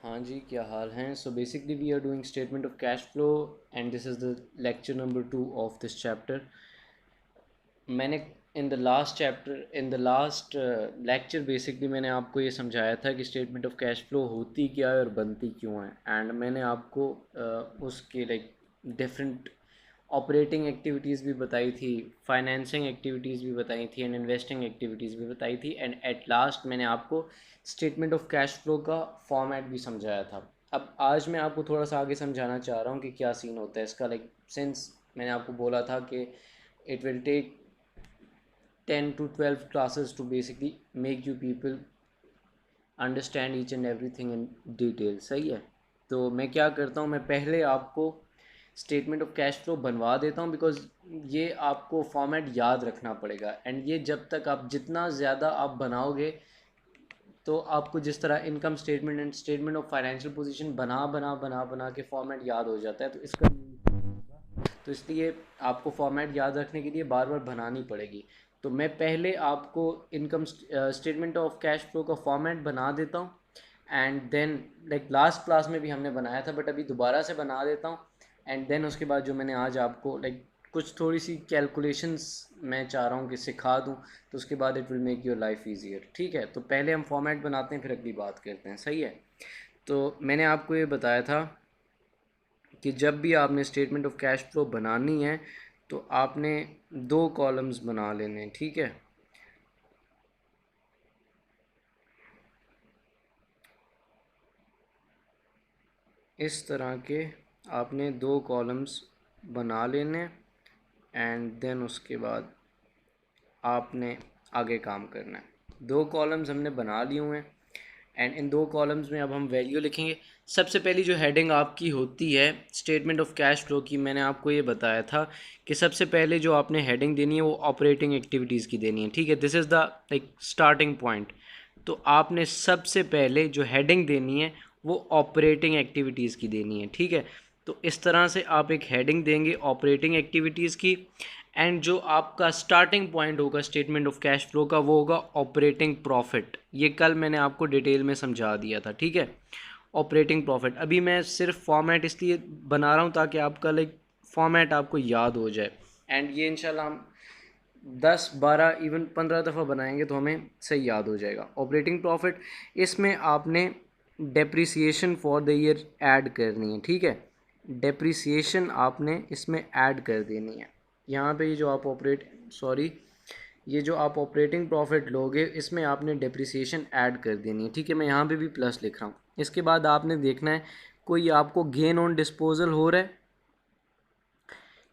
हाँ जी, क्या हाल हैं? So basically we are doing statement of cash flow and this is the lecture number 2 of this chapter. मैंने in the last lecture basically मैंने आपको ये समझाया था कि स्टेटमेंट ऑफ कैश फ्लो होती क्या है और बनती क्यों है। एंड मैंने आपको उसके लाइक डिफरेंट ऑपरेटिंग एक्टिविटीज़ भी बताई थी, फाइनेंसिंग एक्टिविटीज़ भी बताई थी एंड इन्वेस्टिंग एक्टिविटीज़ भी बताई थी। एंड एट लास्ट मैंने आपको स्टेटमेंट ऑफ कैश फ्लो का फॉर्मेट भी समझाया था। अब आज मैं आपको थोड़ा सा आगे समझाना चाह रहा हूँ कि क्या सीन होता है इसका। लाइक सिंस मैंने आपको बोला था कि it will take 10 to 12 classes to basically make you people understand each and everything in detail। सही है, तो मैं क्या करता हूँ, मैं पहले आपको स्टेटमेंट ऑफ कैश फ्लो बनवा देता हूँ बिकॉज ये आपको फॉर्मेट याद रखना पड़ेगा। एंड ये जब तक आप जितना ज़्यादा आप बनाओगे तो आपको जिस तरह income statement and statement of financial position बना बना बना बना के फॉर्मेट याद हो जाता है, तो इसका तो इसलिए आपको फॉर्मेट याद रखने के लिए बार बार बनानी पड़ेगी। तो मैं पहले आपको income statement of cash flow का फॉर्मेट बना देता हूँ and then like last class में भी हमने बनाया था बट अभी दोबारा से बना देता हूँ। एंड देन उसके बाद जो मैंने आज आपको लाइक कुछ थोड़ी सी कैलकुलेशंस मैं चाह रहा हूँ कि सिखा दूँ, तो उसके बाद it will make your life easier. ठीक है, तो पहले हम फॉर्मेट बनाते हैं फिर अगली बात करते हैं। सही है, तो मैंने आपको ये बताया था कि जब भी आपने स्टेटमेंट ऑफ कैश फ्लो बनानी है तो आपने दो कॉलम्स बना लेने हैं। ठीक है, इस तरह के आपने दो कॉलम्स बना लेने एंड देन उसके बाद आपने आगे काम करना है। दो कॉलम्स हमने बना लिए हुए हैं एंड इन दो कॉलम्स में अब हम वैल्यू लिखेंगे। सबसे पहली जो हेडिंग आपकी होती है स्टेटमेंट ऑफ कैश फ्लो की, मैंने आपको ये बताया था कि सबसे पहले जो आपने हेडिंग देनी है वो ऑपरेटिंग एक्टिविटीज़ की देनी है। ठीक है, this is the like starting point. तो आपने सबसे पहले जो हेडिंग देनी है वो ऑपरेटिंग एक्टिविटीज़ की देनी है। ठीक है, तो इस तरह से आप एक हेडिंग देंगे ऑपरेटिंग एक्टिविटीज़ की एंड जो आपका स्टार्टिंग पॉइंट होगा स्टेटमेंट ऑफ कैश फ्लो का वो होगा ऑपरेटिंग प्रॉफिट। ये कल मैंने आपको डिटेल में समझा दिया था। ठीक है, ऑपरेटिंग प्रॉफिट। अभी मैं सिर्फ फॉर्मेट इसलिए बना रहा हूँ ताकि आपका लाइक फॉर्मेट आपको याद हो जाए एंड ये इंशाल्लाह हम 10 12 इवन 15 दफ़ा बनाएंगे तो हमें सही याद हो जाएगा। ऑपरेटिंग प्रॉफिट, इसमें आपने depreciation for the year add करनी है। ठीक है, डेप्रिसिएशन आपने इसमें ऐड कर देनी है। यहाँ पे ये जो आप ये जो आप ऑपरेटिंग प्रॉफिट लोगे इसमें आपने डेप्रिसिएशन ऐड कर देनी है। ठीक है, मैं यहाँ पे भी प्लस लिख रहा हूँ। इसके बाद आपने देखना है कोई आपको गेन ऑन डिस्पोजल हो रहा है।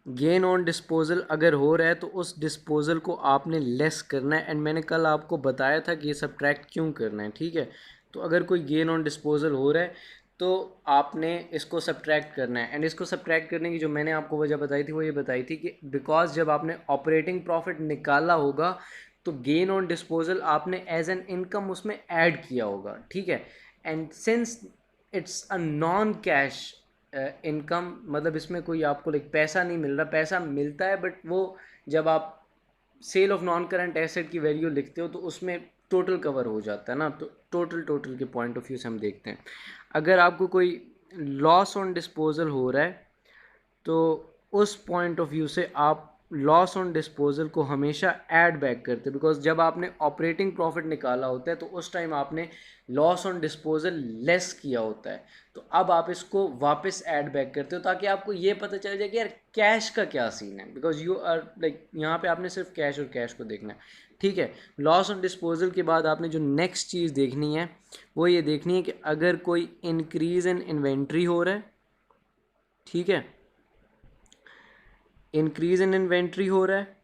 गेन ऑन डिस्पोजल अगर हो रहा है तो उस डिस्पोजल को आपने लेस करना है एंड मैंने कल आपको बताया था कि ये सब्ट्रैक्ट क्यों करना है। ठीक है, तो अगर कोई गेन ऑन डिस्पोजल हो रहा है तो आपने इसको सब्ट्रैक्ट करना है एंड इसको सब्ट्रैक्ट करने की जो मैंने आपको वजह बताई थी वो ये बताई थी कि बिकॉज जब आपने ऑपरेटिंग प्रॉफिट निकाला होगा तो गेन ऑन डिस्पोजल आपने एज एन इनकम उसमें ऐड किया होगा। ठीक है, and since it's a non cash income, मतलब इसमें कोई आपको लाइक पैसा नहीं मिल रहा, पैसा मिलता है बट वो जब आप sale of non current asset की वैल्यू लिखते हो तो उसमें टोटल कवर हो जाता है ना। तो टोटल के पॉइंट ऑफ व्यू से हम देखते हैं अगर आपको कोई लॉस ऑन डिस्पोजल हो रहा है तो उस पॉइंट ऑफ व्यू से आप लॉस ऑन डिस्पोजल को हमेशा ऐड बैक करते हैं बिकॉज जब आपने ऑपरेटिंग प्रॉफिट निकाला होता है तो उस टाइम आपने लॉस ऑन डिस्पोजल लेस किया होता है। तो अब आप इसको वापस ऐड बैक करते हो ताकि आपको ये पता चल जाए कि यार कैश का क्या सीन है, बिकॉज यू आर लाइक यहाँ पे आपने सिर्फ कैश और कैश को देखना है। ठीक है, लॉस ऑन डिस्पोजल के बाद आपने जो नेक्स्ट चीज़ देखनी है वो ये देखनी है कि अगर कोई इंक्रीज इन इन्वेंट्री हो रहा है। ठीक है, इंक्रीज इन इन्वेंट्री हो रहा है।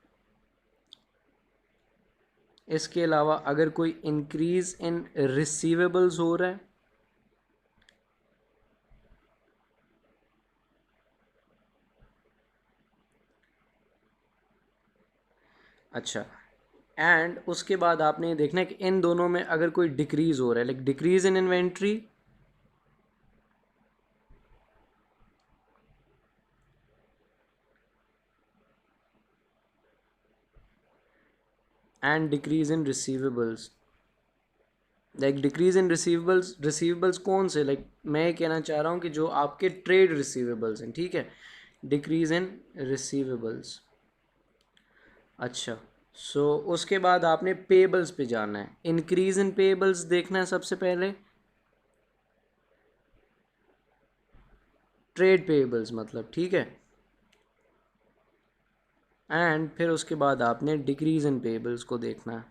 इसके अलावा अगर कोई इंक्रीज इन रिसीवेबल्स हो रहा है। अच्छा, एंड उसके बाद आपने ये देखना है कि इन दोनों में अगर कोई डिक्रीज हो रहा है like decrease in inventory and decrease in receivables. Like decrease in receivables, receivables कौन से, लाइक मैं ये कहना चाह रहा हूँ कि जो आपके ट्रेड रिसीवेबल्स हैं, ठीक है, डिक्रीज इन रिसीवेबल्स। अच्छा, सो उसके बाद आपने पेबल्स पे जाना है, इंक्रीज इन पेबल्स देखना है सबसे पहले, ट्रेड पेबल्स मतलब, ठीक है, एंड फिर उसके बाद आपने डिक्रीज इन पेबल्स को देखना है।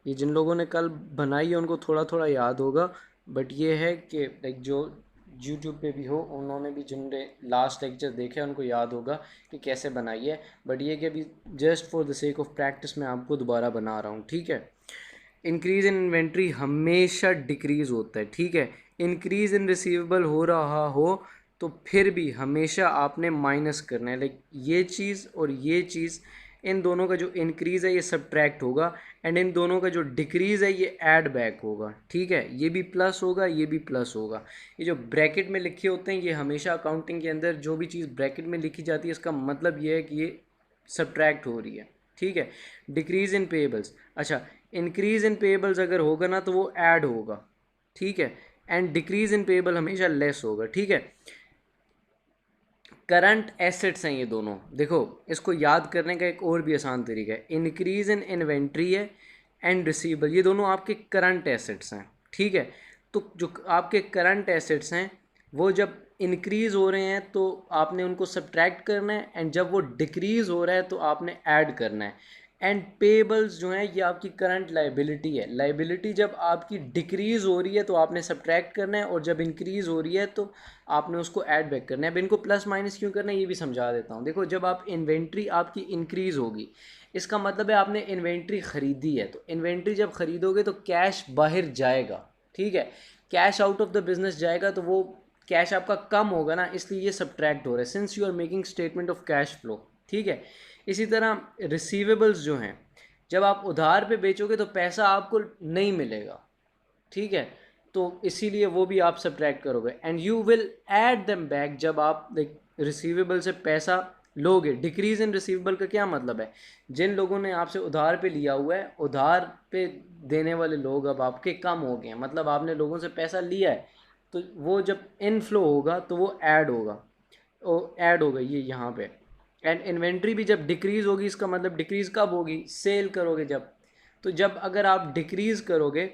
ये जिन लोगों ने कल बनाई है उनको थोड़ा थोड़ा याद होगा, बट ये है कि लाइक जो यूट्यूब पे भी हो उन्होंने भी, जिनने लास्ट लेक्चर देखे उनको याद होगा कि कैसे बनाई है, बट ये कि अभी just for the sake of practice मैं आपको दोबारा बना रहा हूँ, ठीक है। इंक्रीज इन इन्वेंट्री हमेशा डिक्रीज होता है, ठीक है। इंक्रीज इन रिसीवेबल हो रहा हो तो फिर भी हमेशा आपने माइनस करना है, लाइक ये चीज़ और ये चीज़, इन दोनों का जो इंक्रीज़ है ये सब्ट्रैक्ट होगा, एंड इन दोनों का जो डिक्रीज़ है ये ऐड बैक होगा, ठीक है। ये भी प्लस होगा, ये भी प्लस होगा। ये जो ब्रैकेट में लिखे होते हैं ये हमेशा अकाउंटिंग के अंदर जो भी चीज़ ब्रैकेट में लिखी जाती है इसका मतलब ये है कि ये सब्ट्रैक्ट हो रही है, ठीक है। डिक्रीज इन पेबल्स, अच्छा, इंक्रीज इन पेबल्स अगर होगा ना तो वो ऐड होगा, ठीक है, एंड डिक्रीज इन पेबल हमेशा लेस होगा, ठीक है। करंट एसेट्स हैं ये दोनों, देखो इसको याद करने का एक और भी आसान तरीका है, इंक्रीज इन इन्वेंट्री है एंड रिसीवेबल, ये दोनों आपके करंट एसेट्स हैं, ठीक है। तो जो आपके करंट एसेट्स हैं वो जब इंक्रीज़ हो रहे हैं तो आपने उनको सब्ट्रैक्ट करना है, एंड जब वो डिक्रीज़ हो रहा है तो आपने ऐड करना है। एंड पेबल्स जो हैं ये आपकी करंट लाइबिलिटी है, लाइबिलिटी जब आपकी डिक्रीज़ हो रही है तो आपने सब्ट्रैक्ट करना है, और जब इंक्रीज़ हो रही है तो आपने उसको ऐड बैक करना है। अब इनको प्लस माइनस क्यों करना है ये भी समझा देता हूँ। देखो, जब आप इन्वेंट्री आपकी इंक्रीज़ होगी इसका मतलब है आपने इन्वेंट्री ख़रीदी है, तो इन्वेंट्री जब ख़रीदोगे तो कैश बाहर जाएगा, ठीक है, cash out of the business जाएगा, तो वो कैश आपका कम होगा ना, इसलिए ये सब्ट्रैक्ट हो रहा है, since you are making statement of cash flow, ठीक है। इसी तरह रिसीवेबल्स जो हैं, जब आप उधार पे बेचोगे तो पैसा आपको नहीं मिलेगा, ठीक है, तो इसीलिए वो भी आप सब्ट्रैक्ट करोगे, and you will add them back जब आप लाइक रिसीवेबल से पैसा लोगे। डिक्रीज इन रिसीवेबल का क्या मतलब है, जिन लोगों ने आपसे उधार पे लिया हुआ है, उधार पे देने वाले लोग अब आपके कम हो गए हैं, मतलब आपने लोगों से पैसा लिया है, तो वो जब इनफ्लो होगा तो वो ऐड होगा, वो ऐड होगा ये यहाँ पे। एंड इन्वेंट्री भी जब डिक्रीज़ होगी इसका मतलब डिक्रीज़ कब होगी, सेल करोगे जब, तो जब अगर आप डिक्रीज़ करोगे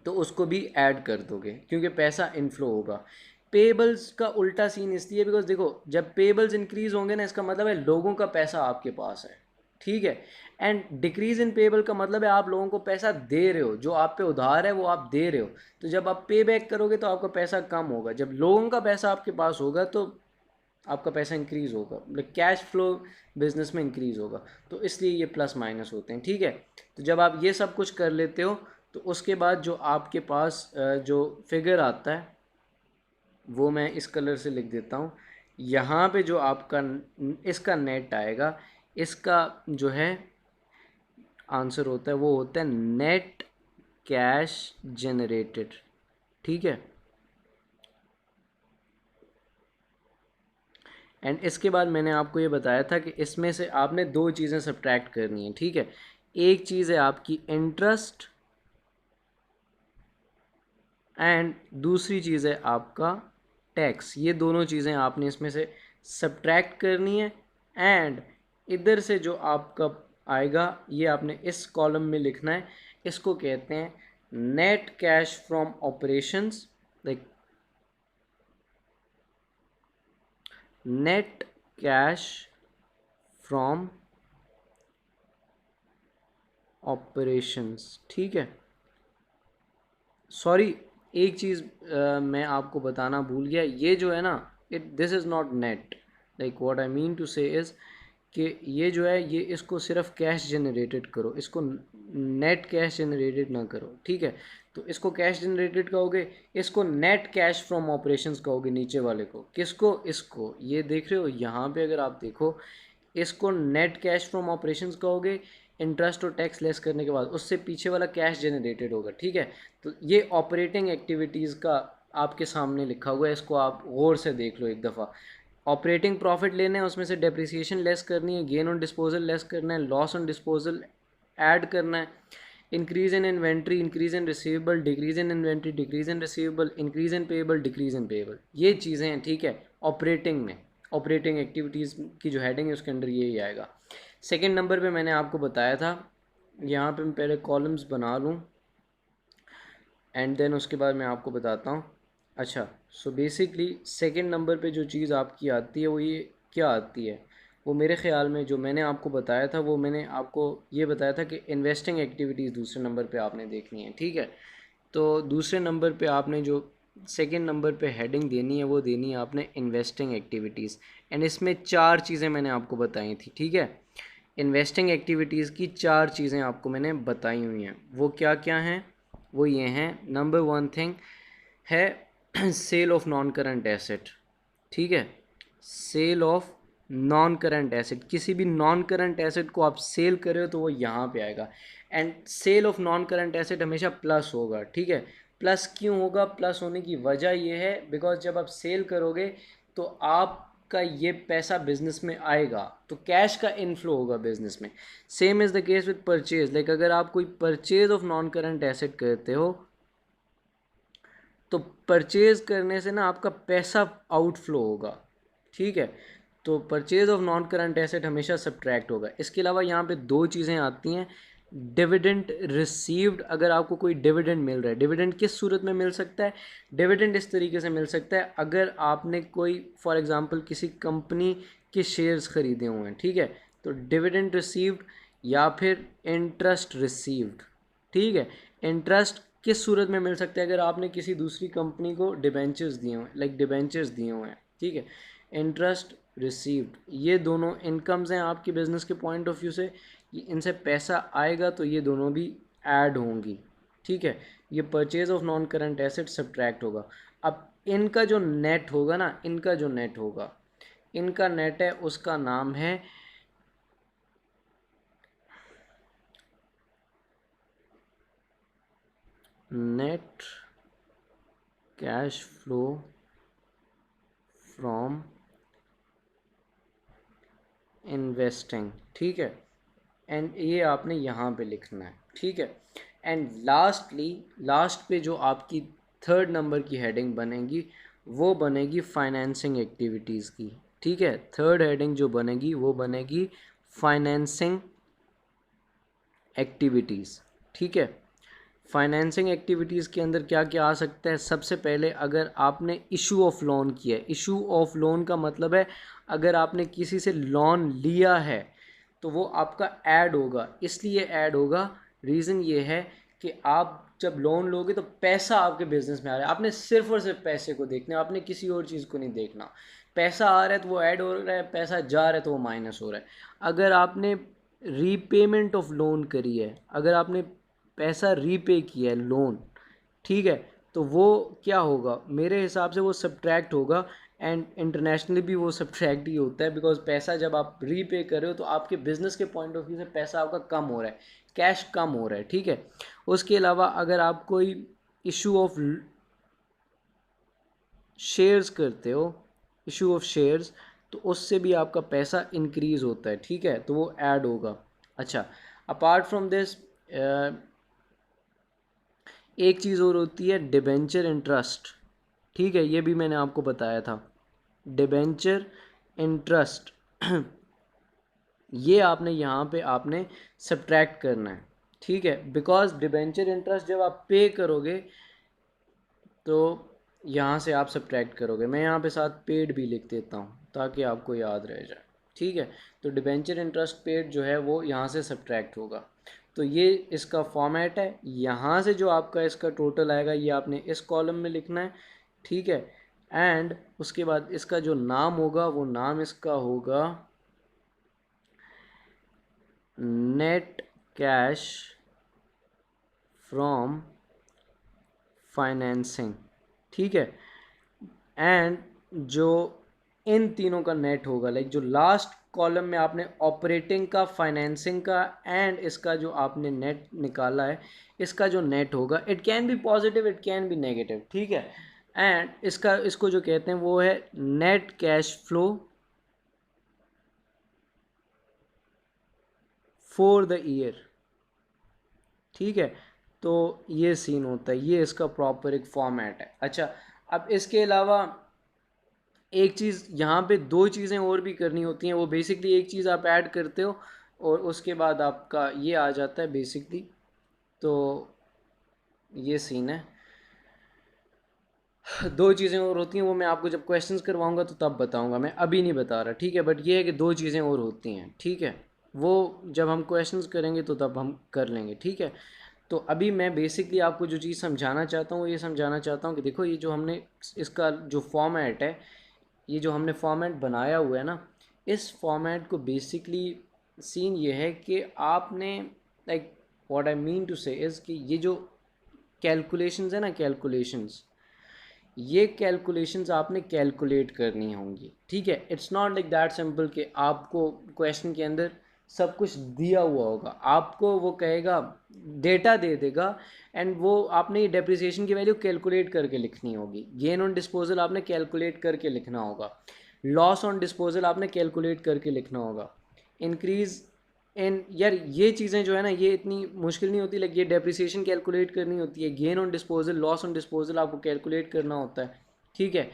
तो उसको भी ऐड कर दोगे क्योंकि पैसा इनफ्लो होगा। पेबल्स का उल्टा सीन इसलिए बिकॉज देखो, जब पेबल्स इंक्रीज होंगे ना इसका मतलब है लोगों का पैसा आपके पास है, ठीक है। एंड डिक्रीज इन पेबल का मतलब है आप लोगों को पैसा दे रहे हो, जो आप पे उधार है वो आप दे रहे हो, तो जब आप पे बैक करोगे तो आपका पैसा कम होगा, जब लोगों का पैसा आपके पास होगा तो आपका पैसा इंक्रीज होगा, मतलब कैश फ्लो बिजनेस में इंक्रीज होगा, तो इसलिए ये प्लस माइनस होते हैं, ठीक है। तो जब आप ये सब कुछ कर लेते हो तो उसके बाद जो आपके पास जो फिगर आता है वो मैं इस कलर से लिख देता हूँ, यहाँ पे जो आपका इसका नेट आएगा, इसका जो है आंसर होता है वो होता है नेट कैश जनरेटेड, ठीक है। एंड इसके बाद मैंने आपको ये बताया था कि इसमें से आपने दो चीज़ें सब्ट्रैक्ट करनी है, ठीक है। एक चीज़ है आपकी इंटरेस्ट एंड दूसरी चीज़ है आपका टैक्स, ये दोनों चीज़ें आपने इसमें से सब्ट्रैक्ट करनी है, एंड इधर से जो आपका आएगा ये आपने इस कॉलम में लिखना है, इसको कहते हैं net cash from operations, like net cash from operations, ठीक है। सॉरी, एक चीज़ मैं आपको बताना भूल गया, ये जो है ना, it this is not net, like what I mean to say is कि ये जो है ये इसको सिर्फ कैश जनरेटेड करो, इसको नेट कैश जनरेटेड ना करो, ठीक है। तो इसको कैश जनरेटेड कहोगे, इसको नेट कैश फ्रॉम ऑपरेशंस कहोगे, नीचे वाले को किसको, इसको, ये देख रहे हो यहाँ पे अगर आप देखो, इसको नेट कैश फ्रॉम ऑपरेशंस कहोगे, इंटरेस्ट और टैक्स लेस करने के बाद उससे पीछे वाला कैश जनरेटेड होगा, ठीक है। तो ये ऑपरेटिंग एक्टिविटीज़ का आपके सामने लिखा हुआ है, इसको आप गौर से देख लो एक दफ़ा। ऑपरेटिंग प्रॉफिट लेना है, उसमें से डेप्रिसिएशन लेस करनी है, गेन ऑन डिस्पोजल लेस करना है, लॉस ऑन डिस्पोजल ऐड करना है। Increase in inventory, increase in receivable, decrease in inventory, decrease in receivable, increase in payable, decrease in payable, ये चीज़ें हैं, ठीक है। ऑपरेटिंग में, ऑपरेटिंग एक्टिविटीज़ की जो हेडिंग है उसके अंदर यही आएगा। सेकेंड नंबर पे मैंने आपको बताया था, यहाँ पे मैं पहले कॉलम्स बना लूँ एंड देन उसके बाद मैं आपको बताता हूँ। अच्छा, सो बेसिकली सेकंड नंबर पे जो चीज़ आपकी आती है वो ये क्या आती है, वो मेरे ख़्याल में जो मैंने आपको बताया था वो मैंने आपको ये बताया था कि इन्वेस्टिंग एक्टिविटीज़ दूसरे नंबर पे आपने देखनी है, ठीक है। तो दूसरे नंबर पे आपने जो सेकंड नंबर पे हेडिंग देनी है वो देनी है आपने इन्वेस्टिंग एक्टिविटीज़, एंड इसमें 4 चीज़ें मैंने आपको बताई थी, ठीक है। इन्वेस्टिंग एक्टिविटीज़ की 4 चीज़ें आपको मैंने बताई हुई हैं, वो क्या क्या हैं, वो ये हैं। नंबर 1 थिंग है sale of non current asset, ठीक है। Sale of non current asset, किसी भी नॉन करंट एसेट को आप सेल कर रहे हो तो वो यहाँ पे आएगा। And sale of non current asset हमेशा प्लस होगा, ठीक है। प्लस क्यों होगा, प्लस होने की वजह ये है बिकॉज जब आप सेल करोगे तो आपका ये पैसा बिजनेस में आएगा, तो कैश का इनफ्लो होगा बिजनेस में। Same is the case with purchase, like अगर आप कोई purchase of non current asset करते हो तो परचेज करने से ना आपका पैसा आउटफ्लो होगा, ठीक है। तो purchase of non current asset हमेशा सब्ट्रैक्ट होगा। इसके अलावा यहाँ पे 2 चीज़ें आती हैं। डिविडेंड रिसीव्ड, अगर आपको कोई डिविडेंड मिल रहा है, डिविडेंड किस सूरत में मिल सकता है, डिविडेंड इस तरीके से मिल सकता है अगर आपने कोई फॉर एग्जांपल किसी कंपनी के शेयर्स खरीदे हुए हैं, ठीक है, तो डिविडेंड रिसीव्ड या फिर इंटरेस्ट रिसीव्ड, ठीक है। इंटरेस्ट किस सूरत में मिल सकता है, अगर आपने किसी दूसरी कंपनी को डिबेंचर्स दिए हुए हैं, लाइक डिबेंचर्स दिए हुए हैं, ठीक है। इंटरेस्ट रिसीव्ड, ये दोनों इनकम्स हैं आपकी बिजनेस के पॉइंट ऑफ व्यू से, इनसे पैसा आएगा तो ये दोनों भी ऐड होंगी, ठीक है। ये purchase of non current asset subtract होगा। अब इनका जो नेट होगा ना, इनका जो नेट होगा, इनका नेट है उसका नाम है net cash flow from investing, ठीक है। एंड ये आपने यहाँ पे लिखना है, ठीक है। एंड लास्टली, लास्ट पे जो आपकी थर्ड नंबर की हेडिंग बनेगी वो बनेगी फाइनेंसिंग एक्टिविटीज़ की, ठीक है। थर्ड हेडिंग जो बनेगी वो बनेगी फाइनेंसिंग एक्टिविटीज़, ठीक है। फाइनेंसिंग एक्टिविटीज़ के अंदर क्या क्या आ सकता है, सबसे पहले अगर आपने इशू ऑफ लोन किया है, इशू ऑफ लोन का मतलब है अगर आपने किसी से लोन लिया है तो वो आपका ऐड होगा। इसलिए ऐड होगा, रीज़न ये है कि आप जब लोन लोगे तो पैसा आपके बिजनेस में आ रहा है, आपने सिर्फ और सिर्फ पैसे को देखना है, आपने किसी और चीज़ को नहीं देखना। पैसा आ रहा है तो वो ऐड हो रहा है, पैसा जा रहा है तो वो माइनस हो रहा है। अगर आपने रीपेमेंट ऑफ लोन करी है, अगर आपने पैसा रीपे किया है लोन, ठीक है, तो वो क्या होगा, मेरे हिसाब से वो सब्ट्रैक्ट होगा। एंड इंटरनेशनली भी वो सब्ट्रैक्ट ही होता है बिकॉज पैसा जब आप रीपे कर रहे हो तो आपके बिजनेस के पॉइंट ऑफ व्यू से पैसा आपका कम हो रहा है, कैश कम हो रहा है, ठीक है। उसके अलावा अगर आप कोई इशू ऑफ शेयर्स करते हो, इशू ऑफ शेयर्स, तो उससे भी आपका पैसा इंक्रीज होता है, ठीक है, तो वो ऐड होगा। अच्छा, अपार्ट फ्रॉम दिस एक चीज़ और होती है डिबेंचर इंटरेस्ट, ठीक है, ये भी मैंने आपको बताया था। डिबेंचर इंटरेस्ट ये आपने यहाँ पे आपने सब्ट्रैक्ट करना है, ठीक है, बिकॉज डिबेंचर इंटरेस्ट जब आप पे करोगे तो यहाँ से आप सब्ट्रैक्ट करोगे। मैं यहाँ पे साथ पेड भी लिख देता हूँ ताकि आपको याद रह जाए, ठीक है। तो डिबेंचर इंटरेस्ट पेड जो है वो यहाँ से सब्ट्रैक्ट होगा। तो ये इसका फॉर्मेट है, यहाँ से जो आपका इसका टोटल आएगा ये आपने इस कॉलम में लिखना है, ठीक है। एंड उसके बाद इसका जो नाम होगा वो नाम इसका होगा नेट कैश फ्रॉम फाइनेंसिंग, ठीक है। एंड जो इन तीनों का नेट होगा, लाइक जो लास्ट कॉलम में आपने ऑपरेटिंग का, फाइनेंसिंग का एंड इसका जो आपने नेट निकाला है, इसका जो नेट होगा, it can be positive it can be negative, ठीक है। एंड इसका, इसको जो कहते हैं वो है net cash flow for the year, ठीक है, तो ये सीन होता है, ये इसका प्रॉपर एक फॉर्मेट है। अच्छा, अब इसके अलावा एक चीज़ यहाँ पे, दो चीज़ें और भी करनी होती हैं। वो बेसिकली एक चीज़ आप ऐड करते हो और उसके बाद आपका ये आ जाता है बेसिकली। तो ये सीन है। दो चीज़ें और होती हैं, वो मैं आपको जब क्वेश्चंस करवाऊंगा तो तब बताऊंगा, मैं अभी नहीं बता रहा, ठीक है। बट ये है कि दो चीज़ें और होती हैं, ठीक है। वो जब हम क्वेश्चंस करेंगे तो तब हम कर लेंगे, ठीक है। तो अभी मैं बेसिकली आपको जो चीज़ समझाना चाहता हूँ, ये समझाना चाहता हूँ कि देखो, ये जो हमने इसका जो फॉर्मेट है, ये जो हमने फॉर्मेट बनाया हुआ है ना, इस फॉर्मेट को बेसिकली सीन ये है कि आपने, like what I mean to say is कि ये जो कैलकुलेशंस है ना, कैलकुलेशंस, ये कैलकुलेशंस आपने कैलकुलेट करनी होंगी, ठीक है। It's not like that simple कि आपको क्वेश्चन के अंदर सब कुछ दिया हुआ होगा, आपको वो कहेगा, डेटा दे देगा, एंड वो आपने ये डेप्रिसिएशन की वैल्यू कैलकुलेट करके लिखनी होगी, गेन ऑन डिस्पोजल आपने कैलकुलेट करके लिखना होगा, लॉस ऑन डिस्पोजल आपने कैलकुलेट करके लिखना होगा, इंक्रीज इन, यार ये चीज़ें जो है ना, ये इतनी मुश्किल नहीं होती। लाइक ये डेप्रिसिएशन कैलकुलेट करनी होती है, gain on disposal, loss on disposal आपको कैलकुलेट करना होता है, ठीक है।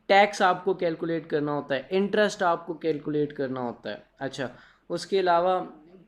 टैक्स आपको कैलकुलेट करना होता है, इंटरेस्ट आपको कैलकुलेट करना होता है। अच्छा, उसके अलावा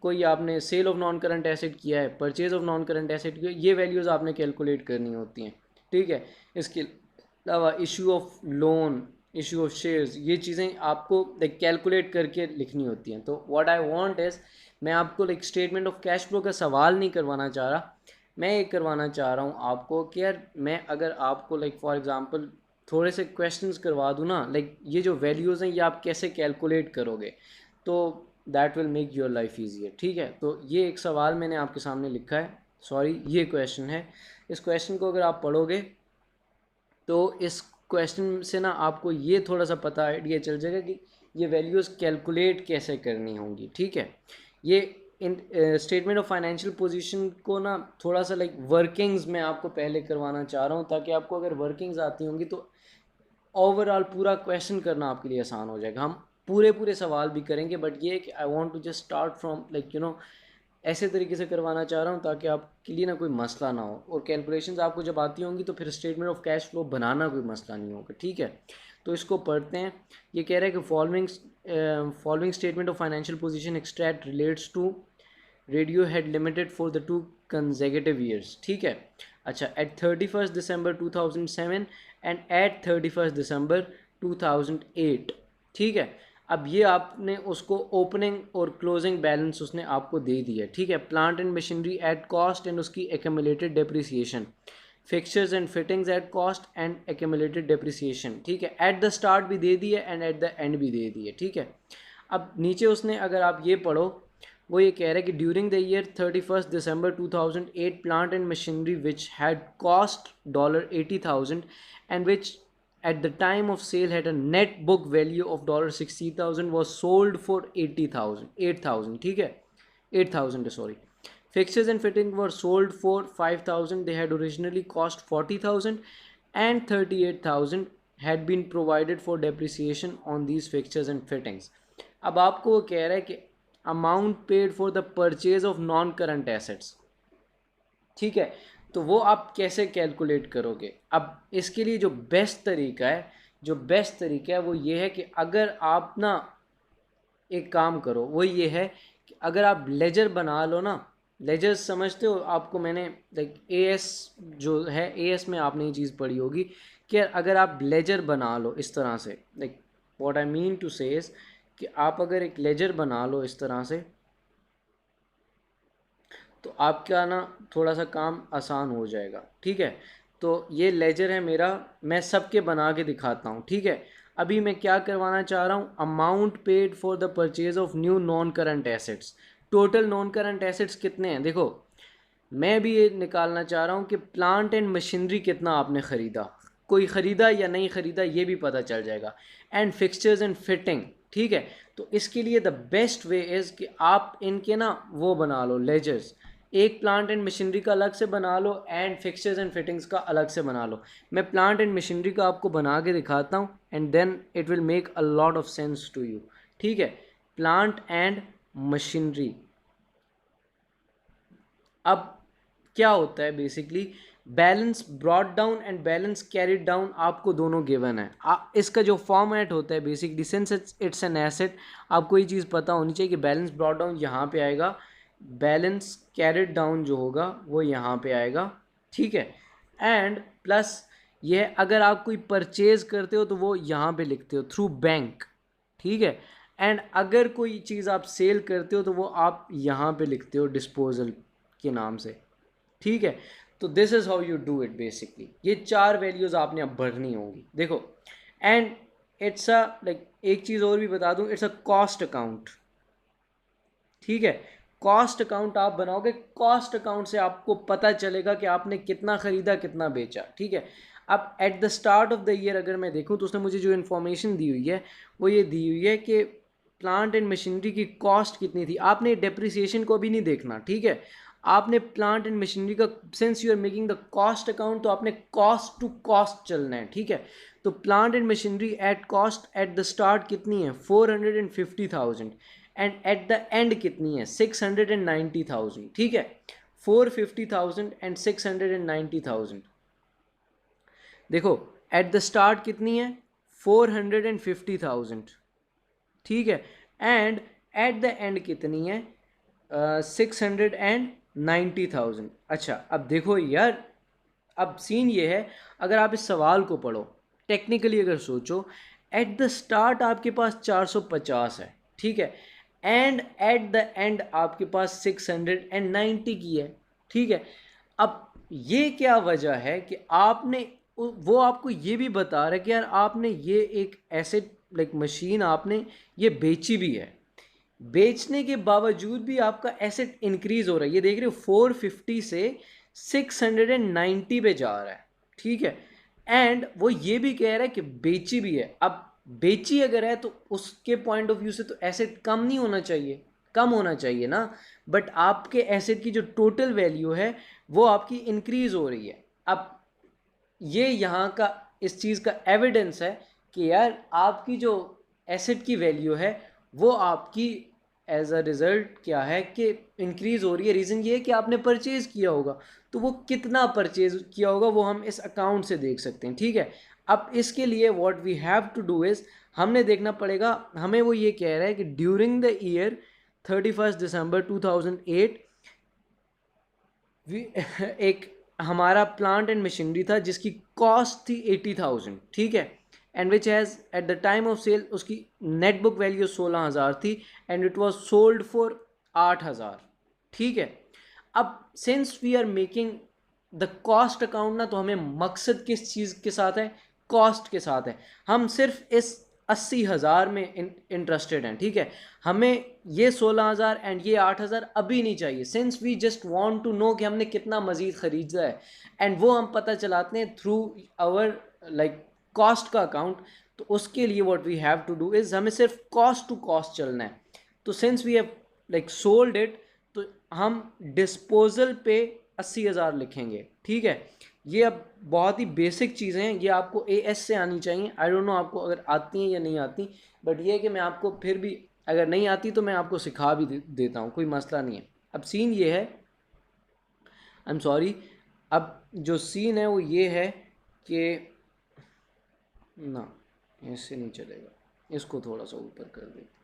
कोई आपने sale of non current asset किया है, purchase of non current asset किया, ये वैल्यूज़ आपने कैलकुलेट करनी होती हैं, ठीक है। इसके अलावा issue of loan, issue of shares, ये चीज़ें आपको लाइक कैलकुलेट करके लिखनी होती हैं। तो व्हाट आई वांट इज़, मैं आपको like statement of cash flow का सवाल नहीं करवाना चाह रहा, मैं ये करवाना चाह रहा हूँ आपको कि यार, मैं अगर आपको लाइक फॉर एग्जांपल थोड़े से क्वेश्चंस करवा दूँ ना, लाइक ये जो वैल्यूज़ हैं ये आप कैसे कैलकुलेट करोगे, तो that will make your life easier, ठीक है। तो ये एक सवाल मैंने आपके सामने लिखा है, सॉरी ये क्वेश्चन है। इस क्वेश्चन को अगर आप पढ़ोगे तो इस क्वेश्चन से ना आपको ये थोड़ा सा पता आइडिया चल जाएगा कि ये वैल्यूज़ कैलकुलेट कैसे करनी होंगी, ठीक है। ये इन स्टेटमेंट ऑफ फाइनेंशियल पोजीशन को ना थोड़ा सा लाइक वर्किंग्स में आपको पहले करवाना चाह रहा हूँ, ताकि आपको अगर वर्किंग्स आती होंगी तो ओवरऑल पूरा क्वेश्चन करना आपके लिए आसान हो जाएगा। हम पूरे पूरे सवाल भी करेंगे, बट ये है कि I want to just start from like ऐसे तरीके से करवाना चाह रहा हूँ ताकि आपके लिए ना कोई मसला ना हो, और कैलकुलेशंस आपको जब आती होंगी तो फिर स्टेटमेंट ऑफ कैश फ्लो बनाना कोई मसला नहीं होगा, ठीक है। तो इसको पढ़ते हैं। ये कह रहा है कि following statement of financial position extract relates to Radio Head Limited for the two consecutive years, ठीक है। अच्छा, at 31 December 2007 and at 31 December 2008, ठीक है। अब ये आपने उसको ओपनिंग और क्लोजिंग बैलेंस उसने आपको दे दिया, ठीक है। Plant and machinery at cost and उसकी accumulated depreciation, fixtures and fittings at cost and accumulated depreciation, ठीक है। एट द स्टार्ट भी दे दिए एंड एट द एंड भी दे दिए, ठीक है। अब नीचे उसने, अगर आप ये पढ़ो, वो ये कह रहा है कि during the year 31 December 2008 plant and machinery which had cost $80,000 and which at the time of sale had a net book value of $60,000 was sold for 8,000, ठीक है, 8,000 sorry. Fixtures and fitting were sold for 5,000, they had originally cost 40,000 and 38,000 had been provided for depreciation on these fixtures and fittings. अब आपको वो कह रहा है कि amount paid for the purchase of non current assets, ठीक है। तो वो आप कैसे कैलकुलेट करोगे? अब इसके लिए जो बेस्ट तरीका है, वो ये है कि अगर आप ना एक काम करो, वो ये है कि अगर आप लेजर बना लो ना, लेजर्स समझते हो आपको, मैंने लाइक एएस जो है, एएस में आपने ये चीज़ पढ़ी होगी कि अगर आप लेजर बना लो इस तरह से, like what I mean to say is कि आप अगर एक लेजर बना लो इस तरह से, तो आपका ना थोड़ा सा काम आसान हो जाएगा, ठीक है। तो ये लेजर है मेरा, मैं सबके बना के दिखाता हूँ, ठीक है। अभी मैं क्या करवाना चाह रहा हूँ, amount paid for the purchase of new non current assets, total non current assets कितने हैं, देखो मैं भी ये निकालना चाह रहा हूँ कि प्लांट एंड मशीनरी कितना आपने ख़रीदा, कोई ख़रीदा या नहीं ख़रीदा ये भी पता चल जाएगा, एंड फिक्सचर्स एंड फिटिंग, ठीक है। तो इसके लिए द बेस्ट वे इज़ कि आप इनके ना वो बना लो लेजर्स, एक प्लांट एंड मशीनरी का अलग से बना लो एंड फिक्सचर्स एंड फिटिंग्स का अलग से बना लो। मैं प्लांट एंड मशीनरी का आपको बना के दिखाता हूँ and then it will make a lot of sense to you, ठीक है। प्लांट एंड मशीनरी, अब क्या होता है basically, balance brought down and balance carried down आपको दोनों गिवन है। इसका जो फॉर्मेट होता है basically, since it's an asset, आपको ये चीज़ पता होनी चाहिए कि बैलेंस ब्रॉट डाउन यहाँ पे आएगा, बैलेंस कैरिड डाउन जो होगा वो यहाँ पे आएगा, ठीक है। एंड प्लस ये अगर आप कोई परचेज करते हो तो वो यहाँ पे लिखते हो थ्रू बैंक, ठीक है। एंड अगर कोई चीज़ आप सेल करते हो तो वो आप यहाँ पे लिखते हो डिस्पोजल के नाम से, ठीक है। तो this is how you do it basically. ये 4 वैल्यूज़ आपने अब भरनी होंगी, देखो। एंड इट्स अ लाइक एक चीज़ और भी बता दूँ, इट्स अ कॉस्ट अकाउंट, ठीक है। कॉस्ट अकाउंट आप बनाओगे, कॉस्ट अकाउंट से आपको पता चलेगा कि आपने कितना ख़रीदा कितना बेचा, ठीक है। अब at the start of the year अगर मैं देखूँ तो उसने मुझे जो इन्फॉर्मेशन दी हुई है वो ये दी हुई है कि प्लांट एंड मशीनरी की कॉस्ट कितनी थी। आपने डेप्रिसिएशन को भी नहीं देखना, ठीक है। आपने प्लांट एंड मशीनरी का, since you are making the cost account, तो आपने कॉस्ट टू कॉस्ट चलना है, ठीक है। तो plant and machinery at cost at the start कितनी है, 450,000, एंड एट द एंड कितनी है, 690,000, ठीक है। 450,000 एंड 690,000। देखो एट द स्टार्ट कितनी है, 450,000, ठीक है। एंड एट द एंड कितनी है, 690,000। अच्छा अब देखो यार, अब सीन ये है, अगर आप इस सवाल को पढ़ो टेक्निकली, अगर सोचो, एट द स्टार्ट आपके पास 450 है, ठीक है। एंड एट द एंड आपके पास 690 की है, ठीक है। अब ये क्या वजह है कि आपने, वो आपको ये भी बता रहा है कि यार आपने ये एक एसेट लाइक मशीन आपने ये बेची भी है, बेचने के बावजूद भी आपका एसेट इंक्रीज हो रहा है। ये देख रहे हो 450 से 690 पे जा रहा है, ठीक है। एंड वो ये भी कह रहा है कि बेची भी है। अब बेची अगर है तो उसके पॉइंट ऑफ व्यू से तो एसेट कम नहीं होना चाहिए, कम होना चाहिए ना। बट आपके एसेट की जो टोटल वैल्यू है वो आपकी इंक्रीज हो रही है। अब ये यहाँ का इस चीज़ का एविडेंस है कि यार आपकी जो एसेट की वैल्यू है वो आपकी एज अ रिज़ल्ट क्या है कि इंक्रीज़ हो रही है। रीज़न ये है कि आपने परचेज़ किया होगा, तो वो कितना परचेज़ किया होगा वो हम इस अकाउंट से देख सकते हैं, ठीक है। अब इसके लिए what we have to do is, हमने देखना पड़ेगा, हमें वो ये कह रहा है कि ड्यूरिंग द ईयर 31 दिसंबर 2008 एक हमारा प्लांट एंड मशीनरी था जिसकी कॉस्ट थी 80,000, ठीक है। And which has at the time of sale उसकी नेट बुक वैल्यू 16,000 थी, and it was sold for 8,000, ठीक है। अब since we are making the cost account ना, तो हमें मकसद किस चीज़ के साथ है, कॉस्ट के साथ है। हम सिर्फ इस 80,000 में इंटरेस्टेड हैं, ठीक है। हमें ये 16,000 एंड ये 8,000 अभी नहीं चाहिए, since we just want to know कि हमने कितना मजीद ख़रीदा है, एंड वो हम पता चलाते हैं थ्रू आवर लाइक कॉस्ट का अकाउंट। तो उसके लिए what we have to do is हमें सिर्फ कॉस्ट टू कॉस्ट चलना है। तो since we have like sold it, तो हम डिस्पोजल पे 80,000 लिखेंगे, ठीक है। ये अब बहुत ही बेसिक चीज़ें हैं, ये आपको एएस से आनी चाहिए। आई डोंट नो आपको अगर आती हैं या नहीं आती, बट ये है कि मैं आपको फिर भी, अगर नहीं आती तो मैं आपको सिखा भी देता हूँ, कोई मसला नहीं है। अब सीन ये है, आई एम सॉरी, अब जो सीन है वो ये है कि ना, इससे नहीं चलेगा, इसको थोड़ा सा ऊपर कर देते।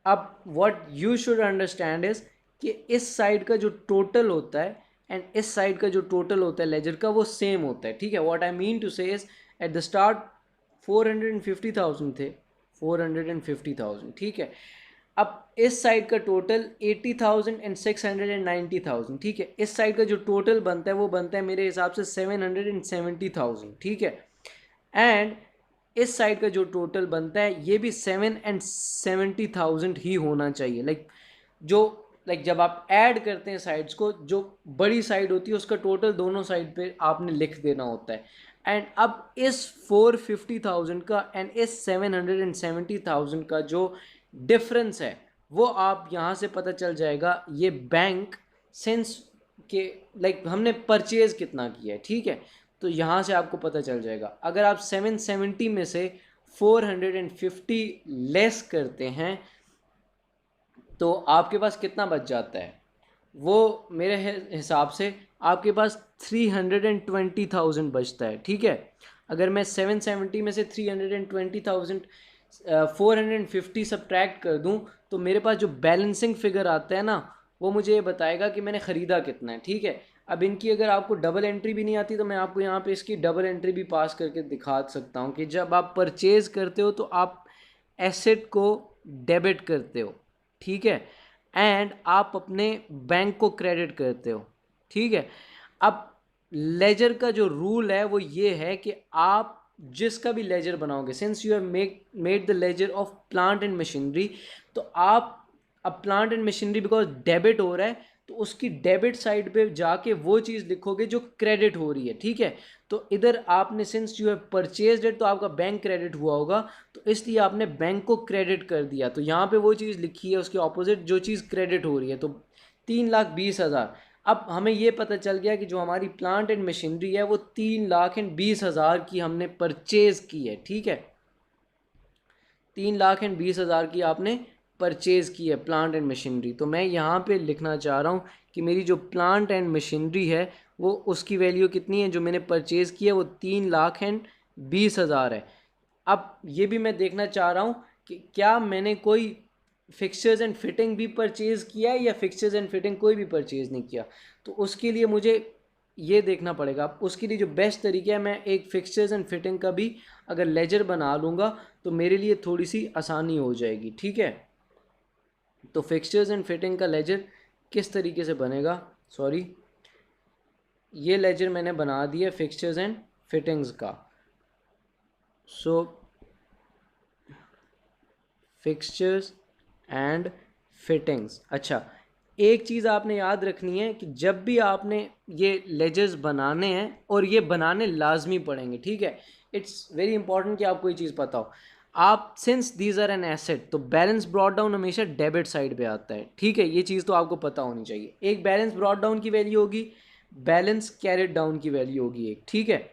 अब what you should understand is कि इस साइड का जो टोटल होता है एंड इस साइड का जो टोटल होता है लेजर का, वो सेम होता है, ठीक है। What I mean to say is at the start 450,000 थे, 450,000, ठीक है। अब इस साइड का टोटल 80,000 एंड 690,000, ठीक है। इस साइड का जो टोटल बनता है वो बनता है मेरे हिसाब से 770,000, ठीक है। एंड इस साइड का जो टोटल बनता है ये भी 770,000 ही होना चाहिए। जो जब आप ऐड करते हैं साइड्स को, जो बड़ी साइड होती है उसका टोटल दोनों साइड पे आपने लिख देना होता है। एंड अब इस 450,000 का एंड इस 770,000 का जो डिफरेंस है वो आप यहाँ से पता चल जाएगा। ये बैंक सेंस के हमने परचेज कितना किया है, ठीक है। तो यहाँ से आपको पता चल जाएगा। अगर आप 770 में से 450 लेस करते हैं तो आपके पास कितना बच जाता है, वो मेरे हिसाब से आपके पास 320,000 बचता है, ठीक है। अगर मैं 770 में से 320,000 450 सब्ट्रैक्ट कर दूं, तो मेरे पास जो बैलेंसिंग फिगर आता है ना, वो मुझे ये बताएगा कि मैंने ख़रीदा कितना है, ठीक है। अब इनकी अगर आपको डबल एंट्री भी नहीं आती, तो मैं आपको यहाँ पे इसकी डबल एंट्री भी पास करके दिखा सकता हूँ कि जब आप परचेज़ करते हो तो आप एसेट को डेबिट करते हो, ठीक है, एंड आप अपने बैंक को क्रेडिट करते हो, ठीक है। अब लेजर का जो रूल है वो ये है कि आप जिसका भी लेजर बनाओगे, since you have made the laser of plant and machinery, तो आप अब plant and machinery because debit हो रहा है, तो उसकी डेबिट साइड पे जाके वो चीज़ लिखोगे जो क्रेडिट हो रही है, ठीक है। तो इधर आपने since you have purchased it, तो आपका बैंक क्रेडिट हुआ होगा, तो इसलिए आपने बैंक को क्रेडिट कर दिया, तो यहाँ पे वो चीज़ लिखी है उसके ऑपोजिट जो चीज़ क्रेडिट हो रही है, तो 3,20,000। अब हमें ये पता चल गया कि जो हमारी प्लांट एंड मशीनरी है वो 3,20,000 की हमने परचेज की है, ठीक है। 3,20,000 की आपने परचेज की है प्लांट एंड मशीनरी। तो मैं यहाँ पे लिखना चाह रहा हूँ कि मेरी जो प्लांट एंड मशीनरी है वो उसकी वैल्यू कितनी है, जो मैंने परचेज़ की है वो 3,20,000 है। अब ये भी मैं देखना चाह रहा हूँ कि क्या मैंने कोई फिक्सचर्स एंड फिटिंग भी परचेज़ किया है या फिक्सचर्स एंड फिटिंग कोई भी परचेज़ नहीं किया। तो उसके लिए मुझे ये देखना पड़ेगा। उसके लिए जो बेस्ट तरीका है, मैं एक फिक्सचर्स एंड फिटिंग का भी अगर लेजर बना लूँगा तो मेरे लिए थोड़ी सी आसानी हो जाएगी, ठीक है। तो फिक्सचर्स एंड फिटिंग का लेजर किस तरीके से बनेगा, सॉरी, ये लेजर मैंने बना दिया फिक्सचर्स एंड फिटिंग्स का। सो फिक्सचर्स एंड फिटिंग्स। अच्छा, एक चीज़ आपने याद रखनी है कि जब भी आपने ये लेजर्स बनाने हैं, और ये बनाने लाजमी पड़ेंगे, ठीक है, इट्स वेरी इंपॉर्टेंट कि आपको ये चीज़ पता हो। आप since these are an asset, तो बैलेंस ब्रॉट डाउन हमेशा डेबिट साइड पे आता है, ठीक है, ये चीज़ तो आपको पता होनी चाहिए। एक बैलेंस ब्रॉट डाउन की वैल्यू होगी, बैलेंस कैरिड डाउन की वैल्यू होगी एक, ठीक है।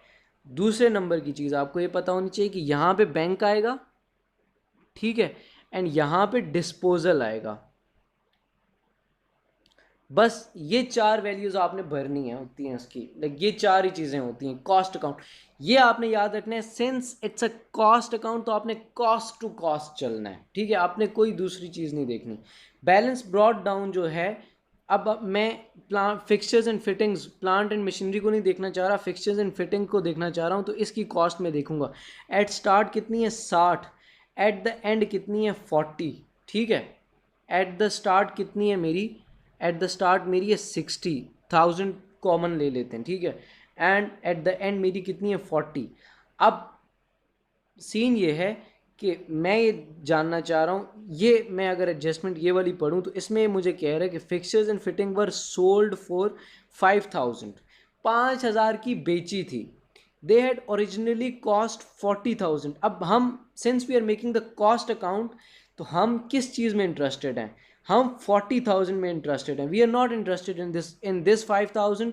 दूसरे नंबर की चीज़ आपको ये पता होनी चाहिए कि यहाँ पे बैंक आएगा, ठीक है, एंड यहाँ पे डिस्पोजल आएगा। बस ये चार वैल्यूज आपने भरनी है, होती हैं उसकी, लाइक ये चार ही चीज़ें होती हैं। कॉस्ट अकाउंट ये आपने याद रखना है, since it's a cost account, तो आपने कॉस्ट टू कॉस्ट चलना है, ठीक है, आपने कोई दूसरी चीज़ नहीं देखनी। बैलेंस ब्रॉट डाउन जो है, अब मैं plant fixtures and fittings, plant and machinery को नहीं देखना चाह रहा, फिक्सचर्स एंड फिटिंग को देखना चाह रहा हूँ, तो इसकी कॉस्ट में देखूंगा। एट स्टार्ट कितनी है 60, एट द एंड कितनी है 40, ठीक है। एट द स्टार्ट कितनी है मेरी, एट द स्टार्ट मेरी है 60,000, कॉमन ले लेते हैं, ठीक है, एंड एट द एंड मेरी कितनी है 40। अब सीन ये है कि मैं ये जानना चाह रहा हूँ, ये मैं अगर एडजस्टमेंट ये वाली पढ़ूँ तो इसमें मुझे कह रहा है कि fixtures and fitting were sold for 5,000, 5,000 की बेची थी। They had originally cost 40,000। अब हम since we are making the cost account, तो हम किस चीज़ में इंटरेस्टेड हैं, हम 40,000 में इंटरेस्टेड हैं। We are not interested in this 5,000,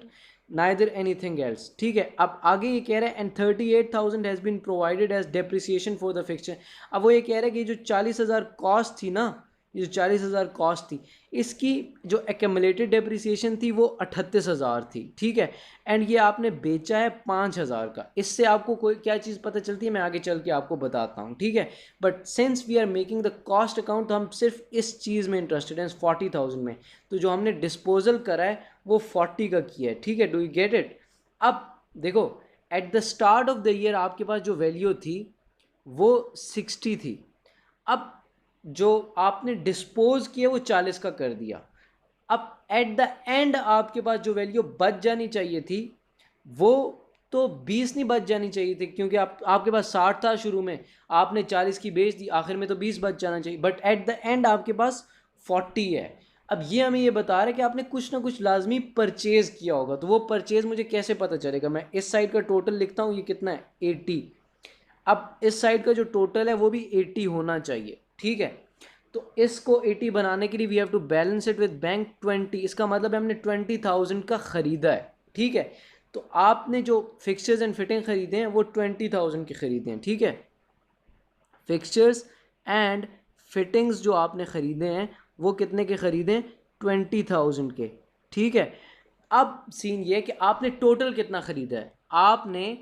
neither anything else, ठीक है। अब आगे ये कह रहा है and 38,000 has been provided as depreciation for the fixture. अब वो ये कह रहा है कि जो 40,000 कॉस्ट थी ना, ये जो 40,000 कॉस्ट थी, इसकी जो एक्यूमुलेटेड डेप्रिसिएशन थी वो 38,000 थी, ठीक है, एंड ये आपने बेचा है 5,000 का। इससे आपको कोई क्या चीज़ पता चलती है, मैं आगे चल के आपको बताता हूँ, ठीक है। But since we are making the cost account, तो हम सिर्फ इस चीज़ में इंटरेस्टेड हैं, 40,000 में। तो जो हमने डिस्पोजल करा है वो 40 का किया है, ठीक है, डू यू गेट इट। अब देखो, at the start of the year आपके पास जो वैल्यू थी वो 60 थी। अब जो आपने डिस्पोज किया वो 40 का कर दिया। अब एट द एंड आपके पास जो वैल्यू बच जानी चाहिए थी वो तो 20 नहीं बच जानी चाहिए थी, क्योंकि आपके पास 60 था शुरू में, आपने 40 की बेच दी, आखिर में तो 20 बच जाना चाहिए, बट एट द एंड आपके पास 40 है। अब ये हमें ये बता रहा है कि आपने कुछ ना कुछ लाजमी परचेज किया होगा, तो वो परचेज मुझे कैसे पता चलेगा। मैं इस साइड का टोटल लिखता हूँ, ये कितना है 80। अब इस साइड का जो टोटल है वो भी 80 होना चाहिए, ठीक है। तो इसको 80 बनाने के लिए we have to balance it with bank 20। इसका मतलब है हमने 20,000 का ख़रीदा है, ठीक है। तो आपने जो फिक्सचर्स एंड फिटिंग ख़रीदे हैं वो 20,000 के ख़रीदे हैं, ठीक है। फिक्सचर्स एंड फिटिंग्स जो आपने ख़रीदे हैं वो कितने के ख़रीदें, 20,000 के, ठीक है। अब सीन ये है कि आपने टोटल कितना ख़रीदा है, आपने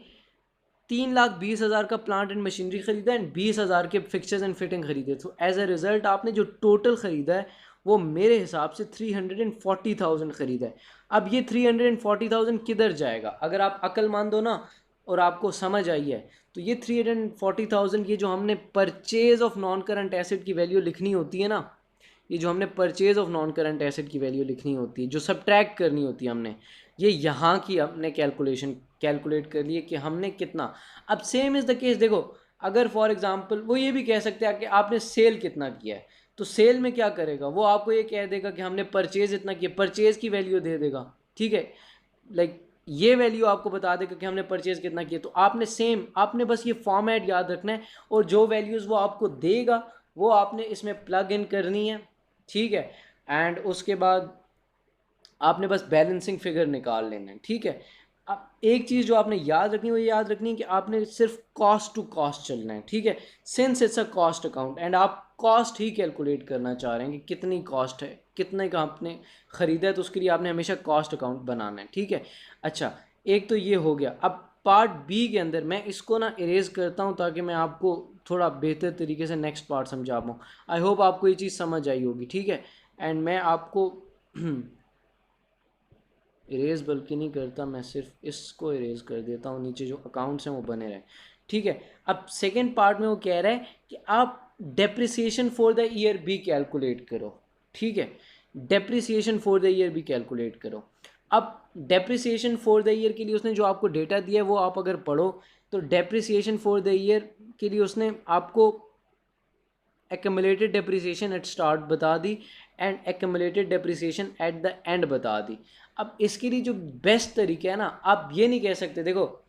3,20,000 का प्लांट एंड मशीनरी ख़रीदा एंड 20,000 के फिक्सचर्स एंड फिटिंग ख़रीदे। तो एज अ रिज़ल्ट आपने जो टोटल ख़रीदा है वो मेरे हिसाब से 340,000 ख़रीदा है। अब ये 340,000 किधर जाएगा, अगर आप अक्लमंद हो ना और आपको समझ आई है, तो ये 340,000 ये जो हमने purchase of non current asset की वैल्यू लिखनी होती है ना, ये जो हमने purchase of non current asset की वैल्यू लिखनी होती है, जो सब्ट्रैक्ट करनी होती है हमने, ये यहाँ की हमने कैलकुलेट कर लिए कि हमने कितना। अब सेम इज़ द केस, देखो अगर फॉर एग्जांपल वो ये भी कह सकते हैं कि आपने सेल कितना किया है, तो सेल में क्या करेगा, वो आपको ये कह देगा कि हमने परचेज इतना किया, परचेज की वैल्यू दे देगा, ठीक है, लाइक ये वैल्यू आपको बता देगा कि हमने परचेज कितना किया। तो आपने बस ये फॉर्मेट याद रखना है और जो वैल्यूज़ वो आपको देगा वो आपने इसमें प्लग इन करनी है, ठीक है। एंड उसके बाद आपने बस बैलेंसिंग फिगर निकाल लेना है, ठीक है। अब एक चीज़ जो आपने याद रखनी है वो याद रखनी है कि आपने सिर्फ कॉस्ट टू कॉस्ट चलना है, ठीक है। Since it's a cost account and आप कॉस्ट ही कैलकुलेट करना चाह रहे हैं कि कितनी कॉस्ट है, कितने का आपने ख़रीदा है, तो उसके लिए आपने हमेशा कॉस्ट अकाउंट बनाना है, ठीक है। अच्छा, एक तो ये हो गया। अब पार्ट बी के अंदर मैं इसको ना इरेज करता हूँ ताकि मैं आपको थोड़ा बेहतर तरीके से नेक्स्ट पार्ट समझा पाऊँ। आई होप आपको ये चीज़ समझ आई होगी, ठीक है। एंड मैं आपको इरेज बल्कि नहीं करता, मैं सिर्फ इसको इरेज कर देता हूँ, नीचे जो अकाउंट्स हैं वो बने रहें, ठीक है। अब सेकेंड पार्ट में वो कह रहा है कि आप डेप्रिसिएशन फॉर द ईयर भी कैलकुलेट करो, ठीक है। डेप्रिसिएशन फॉर द ईयर भी कैलकुलेट करो। अब डेप्रिसिएशन फॉर द ईयर के लिए उसने जो आपको डेटा दिया है वो आप अगर पढ़ो, तो डेप्रिसिएशन फॉर द ईयर के लिए उसने आपको एक्यूमुलेटेड डेप्रिसिएशन एट स्टार्ट बता दी and accumulated depreciation at the end बता दी। अब इसके लिए जो बेस्ट तरीका है ना, आप ये नहीं कह सकते, देखो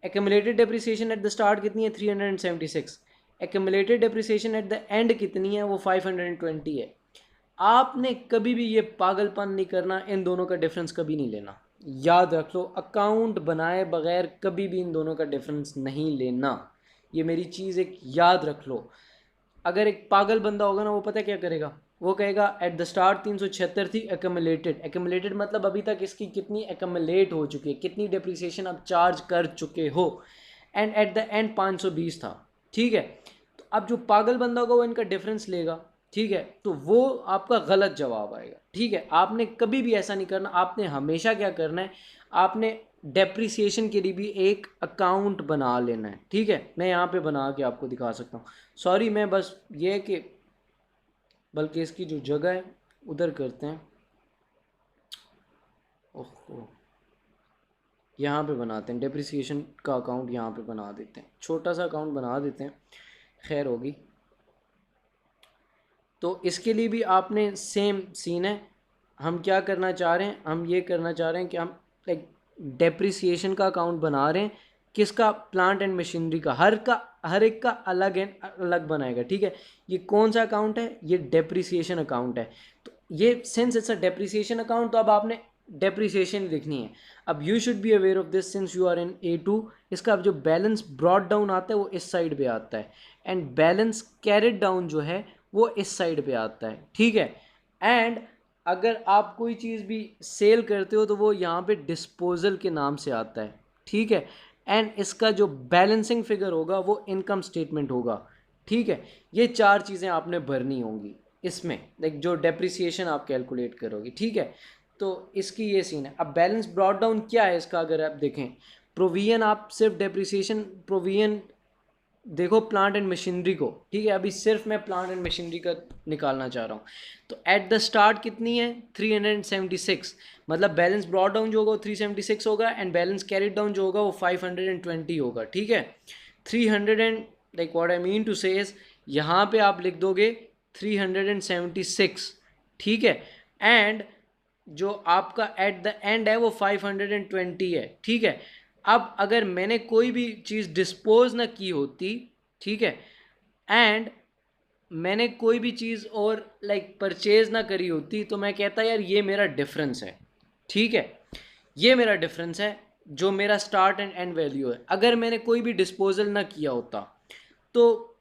accumulated depreciation at the start कितनी है, 376, accumulated depreciation at the and कितनी है, वो 520 है। आपने कभी भी ये पागलपन नहीं करना, इन दोनों का डिफरेंस कभी नहीं लेना, याद रख लो, अकाउंट बनाए बगैर कभी भी इन दोनों का डिफरेंस नहीं लेना, ये मेरी चीज़ एक याद रख लो। अगर एक पागल बंदा होगा ना, वो पता क्या करेगा, वो कहेगा एट द स्टार्ट 376 थी एक्यूमुलेटेड मतलब अभी तक इसकी कितनी एक्यूमुलेट हो चुकी है, कितनी डेप्रिसिएशन आप चार्ज कर चुके हो, एंड एट द एंड 520 था, ठीक है। तो अब जो पागल बंदा होगा वो इनका डिफरेंस लेगा, ठीक है, तो वो आपका गलत जवाब आएगा, ठीक है। आपने कभी भी ऐसा नहीं करना, आपने हमेशा क्या करना है, आपने डेप्रिसिएशन के लिए भी एक अकाउंट बना लेना है, ठीक है। मैं यहाँ पे बना के आपको दिखा सकता हूँ, सॉरी, मैं बस ये कि बल्कि इसकी जो जगह है उधर करते हैं, ओहो, यहाँ पे बनाते हैं डेप्रिसिएशन का अकाउंट, यहाँ पे बना देते हैं, छोटा सा अकाउंट बना देते हैं, खैर होगी। तो इसके लिए भी आपने सेम सीन है, हम क्या करना चाह रहे हैं, हम ये करना चाह रहे हैं कि हम लाइक डेप्रिसिएशन का अकाउंट बना रहे हैं, किसका, प्लांट एंड मशीनरी का, हर एक का अलग एंड अलग बनाएगा, ठीक है। ये कौन सा अकाउंट है, ये डेप्रिसिएशन अकाउंट है। तो ये since it's a depreciation account, तो अब आपने डेप्रिसिएशन लिखनी है। अब you should be aware of this since you are in A2। इसका अब जो बैलेंस ब्रॉड डाउन आता है वो इस साइड पे आता है, एंड बैलेंस कैरिड डाउन जो है वो इस साइड पे आता है, ठीक है। एंड अगर आप कोई चीज़ भी सेल करते हो तो वो यहाँ पे डिस्पोजल के नाम से आता है, ठीक है। एंड इसका जो बैलेंसिंग फिगर होगा वो इनकम स्टेटमेंट होगा, ठीक है। ये चार चीज़ें आपने भरनी होंगी इसमें, लाइक जो डेप्रिसिएशन आप कैलकुलेट करोगे, ठीक है। तो इसकी ये सीन है। अब बैलेंस ब्रॉड डाउन क्या है इसका, अगर आप देखें, प्रोविजन, आप सिर्फ डेप्रिसिएशन प्रोविजन देखो प्लांट एंड मशीनरी को, ठीक है। अभी सिर्फ मैं प्लांट एंड मशीनरी का निकालना चाह रहा हूँ। तो एट द स्टार्ट कितनी है, 376, मतलब बैलेंस ब्रॉड डाउन जो होगा वो 376 होगा, एंड बैलेंस कैरिड डाउन जो होगा वो 520 होगा, ठीक है। 300 and like what I mean to say is, यहाँ पे आप लिख दोगे 376, ठीक है। एंड जो आपका एट द एंड है वो 520 है, ठीक है। अब अगर मैंने कोई भी चीज़ डिस्पोज ना की होती, ठीक है, एंड मैंने कोई भी चीज़ और लाइक परचेज ना करी होती, तो मैं कहता यार ये मेरा डिफरेंस है, ठीक है, ये मेरा डिफरेंस है जो मेरा स्टार्ट एंड एंड वैल्यू है। अगर मैंने कोई भी डिस्पोजल ना किया होता तो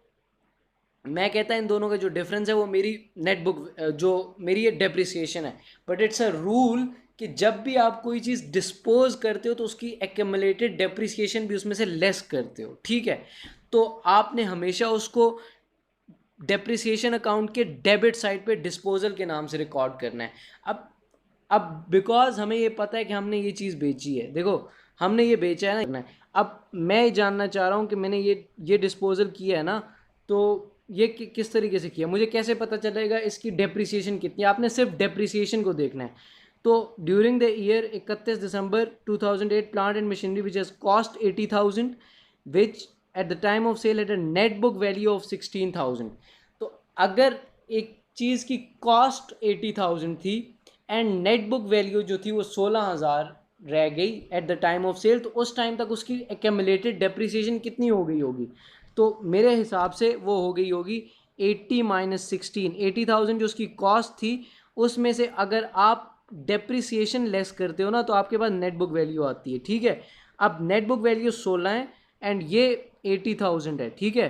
मैं कहता इन दोनों का जो डिफरेंस है वो मेरी नेट बुक जो मेरी ये डेप्रिसिएशन है, बट इट्स अ रूल कि जब भी आप कोई चीज़ डिस्पोज करते हो तो उसकी एक्यूमुलेटेड डेप्रिसिएशन भी उसमें से लेस करते हो, ठीक है। तो आपने हमेशा उसको डेप्रिसिएशन अकाउंट के डेबिट साइड पे डिस्पोजल के नाम से रिकॉर्ड करना है। अब बिकॉज हमें ये पता है कि हमने ये चीज़ बेची है, देखो हमने ये बेचा है ना, अब मैं ये जानना चाह रहा हूँ कि मैंने ये डिस्पोजल किया है ना, तो ये किस तरीके से किया, मुझे कैसे पता चलेगा इसकी डेप्रिसिएशन कितनी है। आपने सिर्फ डेप्रिसिएशन को देखना है। तो during the year 31 December 2008 plant and machinery which has cost 80,000 which at the time of sale at a net book value of 16,000। तो अगर एक चीज़ की कॉस्ट 80,000 थी एंड नेट बुक वैल्यू जो थी वो 16,000 रह गई at the time of sale, तो उस टाइम तक उसकी एक्यूमुलेटेड डेप्रिसिएशन कितनी हो गई होगी, तो मेरे हिसाब से वो हो गई होगी 80 माइनस 16। 80,000 जो उसकी कॉस्ट थी उसमें से अगर आप डेप्रिसिएशन लेस करते हो ना तो आपके पास नेट बुक वैल्यू आती है, ठीक है। अब नेट बुक वैल्यू 16 है एंड ये 80,000 है, ठीक है।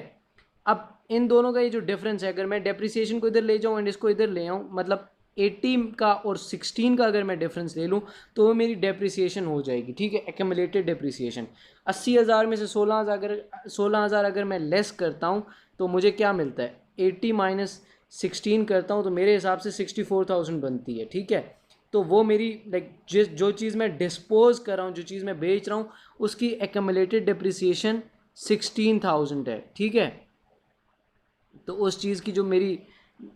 अब इन दोनों का ये जो डिफरेंस है, अगर मैं डेप्रिसिएशन को इधर ले जाऊँ एंड इसको इधर ले आऊँ, मतलब 80 का और 16 का अगर मैं डिफरेंस ले लूँ तो वो मेरी डेप्रिसिएशन हो जाएगी, ठीक है, एक्यूमुलेटेड डेप्रिसिएशन। 80,000 में से 16,000 अगर मैं लेस करता हूँ तो मुझे क्या मिलता है, 80 माइनस 16 करता हूँ तो मेरे हिसाब से 64,000 बनती है, ठीक है। तो वो मेरी लाइक जो चीज़ मैं डिस्पोज कर रहा हूँ, जो चीज़ मैं बेच रहा हूँ, उसकी एक्यूमुलेटेड डेप्रिसिएशन 16,000 है, ठीक है। तो उस चीज़ की जो मेरी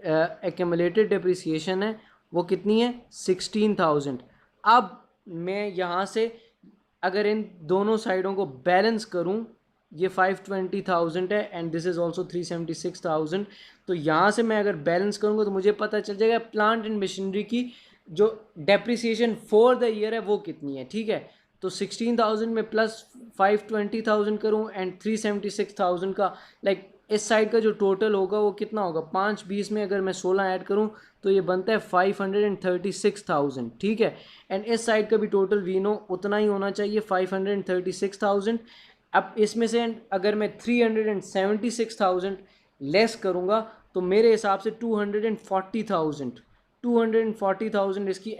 एक्यूमुलेटेड डेप्रिसिएशन है वो कितनी है, 16,000। अब मैं यहाँ से अगर इन दोनों साइडों को बैलेंस करूँ, ये 520,000 है एंड दिस इज़ ऑल्सो 376,000, तो यहाँ से मैं अगर बैलेंस करूँगा तो मुझे पता चल जाएगा प्लांट एंड मशीनरी की जो डेप्रिसिएशन फॉर द ईयर है वो कितनी है, ठीक है। तो 16,000 में प्लस 520,000 करूँ एंड 376,000 का लाइक इस साइड का जो टोटल होगा वो कितना होगा, 5 20 में अगर मैं 16 ऐड करूँ तो ये बनता है 536,000, ठीक है। एंड इस साइड का भी टोटल वी नो उतना ही होना चाहिए, 536,000। अब इसमें से अगर मैं 376,000 लेस करूँगा तो मेरे हिसाब से 240,000 इसकी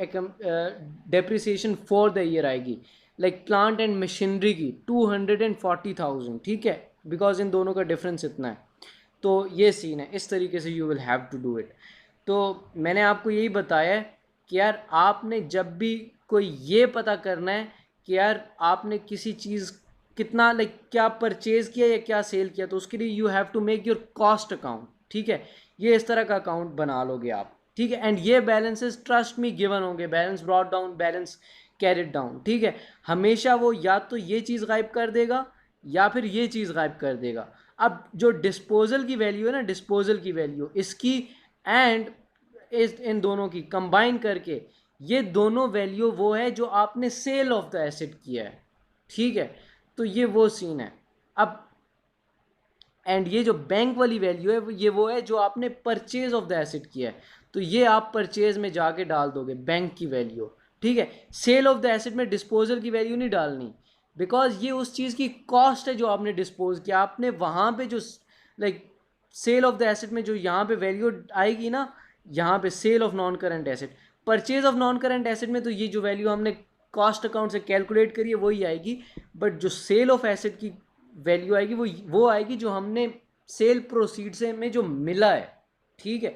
डेप्रिसिएशन फॉर द ईयर आएगी, लाइक प्लांट एंड मशीनरी की 240,000, ठीक है, बिकॉज इन दोनों का डिफरेंस इतना है। तो ये सीन है, इस तरीके से you will have to do it. तो मैंने आपको यही बताया है कि यार आपने जब भी कोई ये पता करना है कि यार आपने किसी चीज़ कितना लाइक क्या परचेज किया या क्या सेल किया, तो उसके लिए you have to make your cost account, ठीक है। ये इस तरह का अकाउंट बना लोगे आप, ठीक है। एंड ये बैलेंसेस ट्रस्ट मी गिवन होंगे, balance brought down, balance carried down, ठीक है। हमेशा वो या तो ये चीज़ गायब कर देगा या फिर ये चीज़ गायब कर देगा। अब जो डिस्पोजल की वैल्यू है ना, डिस्पोजल की वैल्यू इसकी एंड इन दोनों की कंबाइन करके ये दोनों वैल्यू वो है जो आपने सेल ऑफ द एसेट किया है, ठीक है। तो ये वो सीन है। अब एंड ये जो बैंक वाली वैल्यू है ये वो है जो आपने परचेज ऑफ द एसेट किया है, तो ये आप परचेज में जाके डाल दोगे बैंक की वैल्यू, ठीक है। सेल ऑफ द एसेट में डिस्पोजल की वैल्यू नहीं डालनी, बिकॉज ये उस चीज़ की कॉस्ट है जो आपने डिस्पोज किया। आपने वहाँ पे जो like sale of the asset में जो यहाँ पे वैल्यू आएगी ना, यहाँ पे sale of non current asset, purchase of non current asset में तो ये जो वैल्यू हमने कॉस्ट अकाउंट से कैलकुलेट करी है वही आएगी, बट जो सेल ऑफ एसेट की वैल्यू आएगी वो आएगी जो हमने सेल प्रोसीड से में जो मिला है, ठीक है।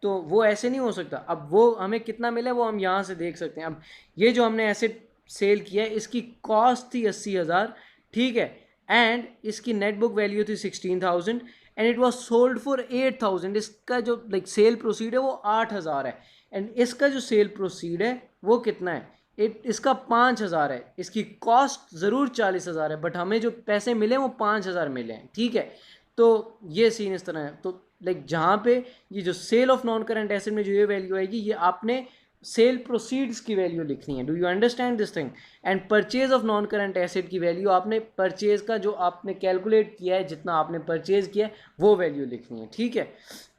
तो वो ऐसे नहीं हो सकता। अब वो हमें कितना मिला है वो हम यहाँ से देख सकते हैं। अब ये जो हमने एसेट सेल किया है इसकी कॉस्ट थी 80,000, ठीक है, एंड इसकी नेट बुक वैल्यू थी 16,000 and it was sold for 8,000। इसका जो लाइक सेल प्रोसीड है वो 8,000 है एंड इसका जो सेल प्रोसीड है वो कितना है, इसका 5,000 है। इसकी कॉस्ट ज़रूर 40,000 है बट हमें जो पैसे मिले वो 5,000 मिले हैं, ठीक है। तो ये सीन इस तरह है। तो लाइक जहाँ पे ये जो sale of non current asset में जो ये वैल्यू आएगी ये आपने सेल प्रोसीड्स की वैल्यू लिखनी है। Do you understand this thing. And purchase of non current asset की वैल्यू आपने परचेज का जो आपने कैलकुलेट किया है जितना आपने परचेज किया है वो वैल्यू लिखनी है, ठीक है।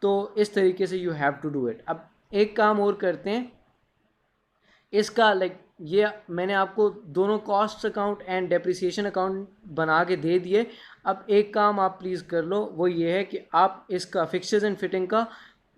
तो इस तरीके से you have to do it. अब एक काम और करते हैं इसका, लाइक ये मैंने आपको दोनों cost account and depreciation account बना के दे दिए। अब एक काम आप प्लीज़ कर लो, वो ये है कि आप इसका फिक्सचर्स एंड फिटिंग का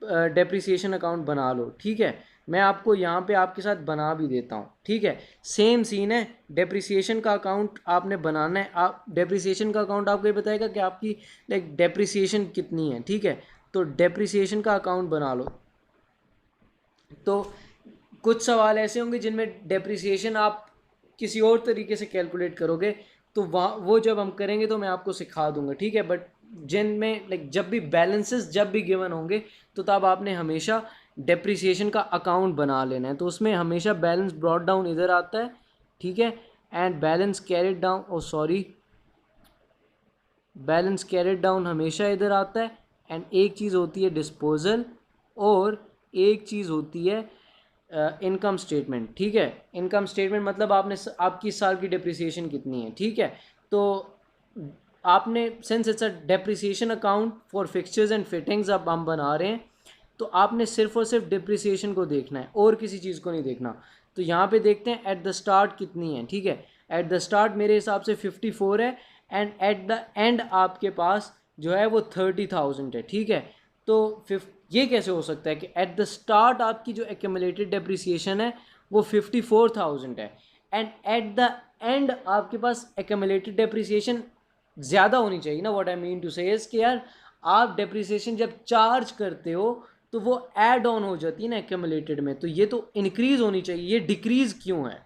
डेप्रिसिएशन अकाउंट बना लो, ठीक है। मैं आपको यहाँ पे आपके साथ बना भी देता हूँ, ठीक है। सेम सीन है, डेप्रिसिएशन का अकाउंट आपने बनाना है। आप डेप्रिसिएशन का अकाउंट आपको ये बताएगा कि आपकी लाइक डेप्रिसिएशन कितनी है, ठीक है। तो डेप्रिसिएशन का अकाउंट बना लो। तो कुछ सवाल ऐसे होंगे जिनमें डेप्रिसिएशन आप किसी और तरीके से कैलकुलेट करोगे, तो वहाँ वो जब हम करेंगे तो मैं आपको सिखा दूंगा, ठीक है। बट जिनमें लाइक जब भी बैलेंसेस जब भी गिवन होंगे तो तब आपने हमेशा डेप्रिसिएशन का अकाउंट बना लेना है। तो उसमें हमेशा बैलेंस ब्रॉट डाउन इधर आता है, ठीक है, and balance carried down, oh sorry, balance carried down हमेशा इधर आता है। एंड एक चीज़ होती है डिस्पोजल, और एक चीज़ होती है इनकम स्टेटमेंट, ठीक है। इनकम स्टेटमेंट मतलब आपने आपकी इस साल की डिप्रिसिएशन कितनी है, ठीक है। तो आपने since it's a depreciation account for fixtures and fittings अब हम बना रहे हैं, तो आपने सिर्फ और सिर्फ डिप्रिसिएशन को देखना है और किसी चीज़ को नहीं देखना। तो यहाँ पे देखते हैं एट द स्टार्ट कितनी है, ठीक है। एट द स्टार्ट मेरे हिसाब से 54 है, एंड एट द एंड आपके पास जो है वो 30,000 है, ठीक है। तो ये कैसे हो सकता है कि एट द स्टार्ट आपकी जो एक्यूमुलेटेड डेप्रिसिएशन है वो 54,000 है, एंड एट द एंड आपके पास एक्यूमुलेटेड डेप्रिसिएशन ज़्यादा होनी चाहिए ना। What I mean to say is कि यार आप डेप्रिसिएशन जब चार्ज करते हो तो वो ऐड ऑन हो जाती है ना एक्यूमुलेटेड में, तो ये तो इंक्रीज होनी चाहिए, ये डिक्रीज क्यों है?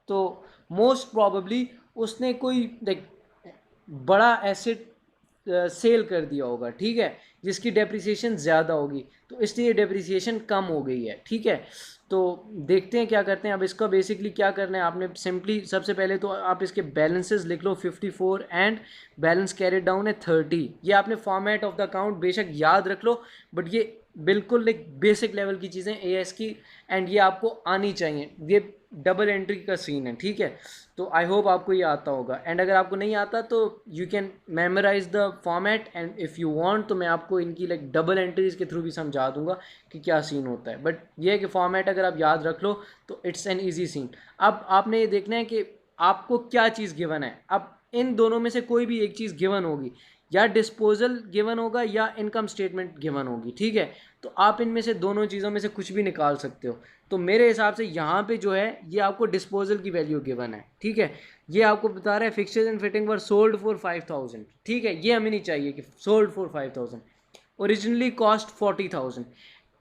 तो मोस्ट प्रॉबली उसने कोई लाइक बड़ा एसेट सेल कर दिया होगा, ठीक है, जिसकी डेप्रिसिएशन ज़्यादा होगी, तो इसलिए डेप्रिसिएशन कम हो गई है, ठीक है। तो देखते हैं क्या करते हैं। अब इसका बेसिकली क्या करना है, आपने सिंपली सबसे पहले तो आप इसके बैलेंसेस लिख लो 54 एंड बैलेंस कैरिड डाउन है 30। ये आपने फॉर्मेट ऑफ द अकाउंट बेशक याद रख लो, बट ये बिल्कुल एक बेसिक लेवल की चीज़ें एएस की, एंड ये आपको आनी चाहिए। ये डबल एंट्री का सीन है, ठीक है। तो आई होप आपको ये आता होगा, एंड अगर आपको नहीं आता तो you can memorise the format, and if you want तो मैं आपको इनकी लाइक डबल एंट्रीज के थ्रू भी समझा दूंगा कि क्या सीन होता है। बट ये है कि फॉर्मेट अगर आप याद रख लो तो इट्स एन ईजी सीन। अब आपने ये देखना है कि आपको क्या चीज़ गिवन है। अब इन दोनों में से कोई भी एक चीज़ गिवन होगी, या डिस्पोजल गिवन होगा या इनकम स्टेटमेंट गिवन होगी, ठीक है। तो आप इनमें से दोनों चीज़ों में से कुछ भी निकाल सकते हो। तो मेरे हिसाब से यहाँ पे जो है ये आपको डिस्पोजल की वैल्यू गिवन है, ठीक है। ये आपको बता रहा है fixtures and fitting were sold for 5,000, ठीक है। ये हमें नहीं चाहिए कि sold for 5,000, originally cost 40,000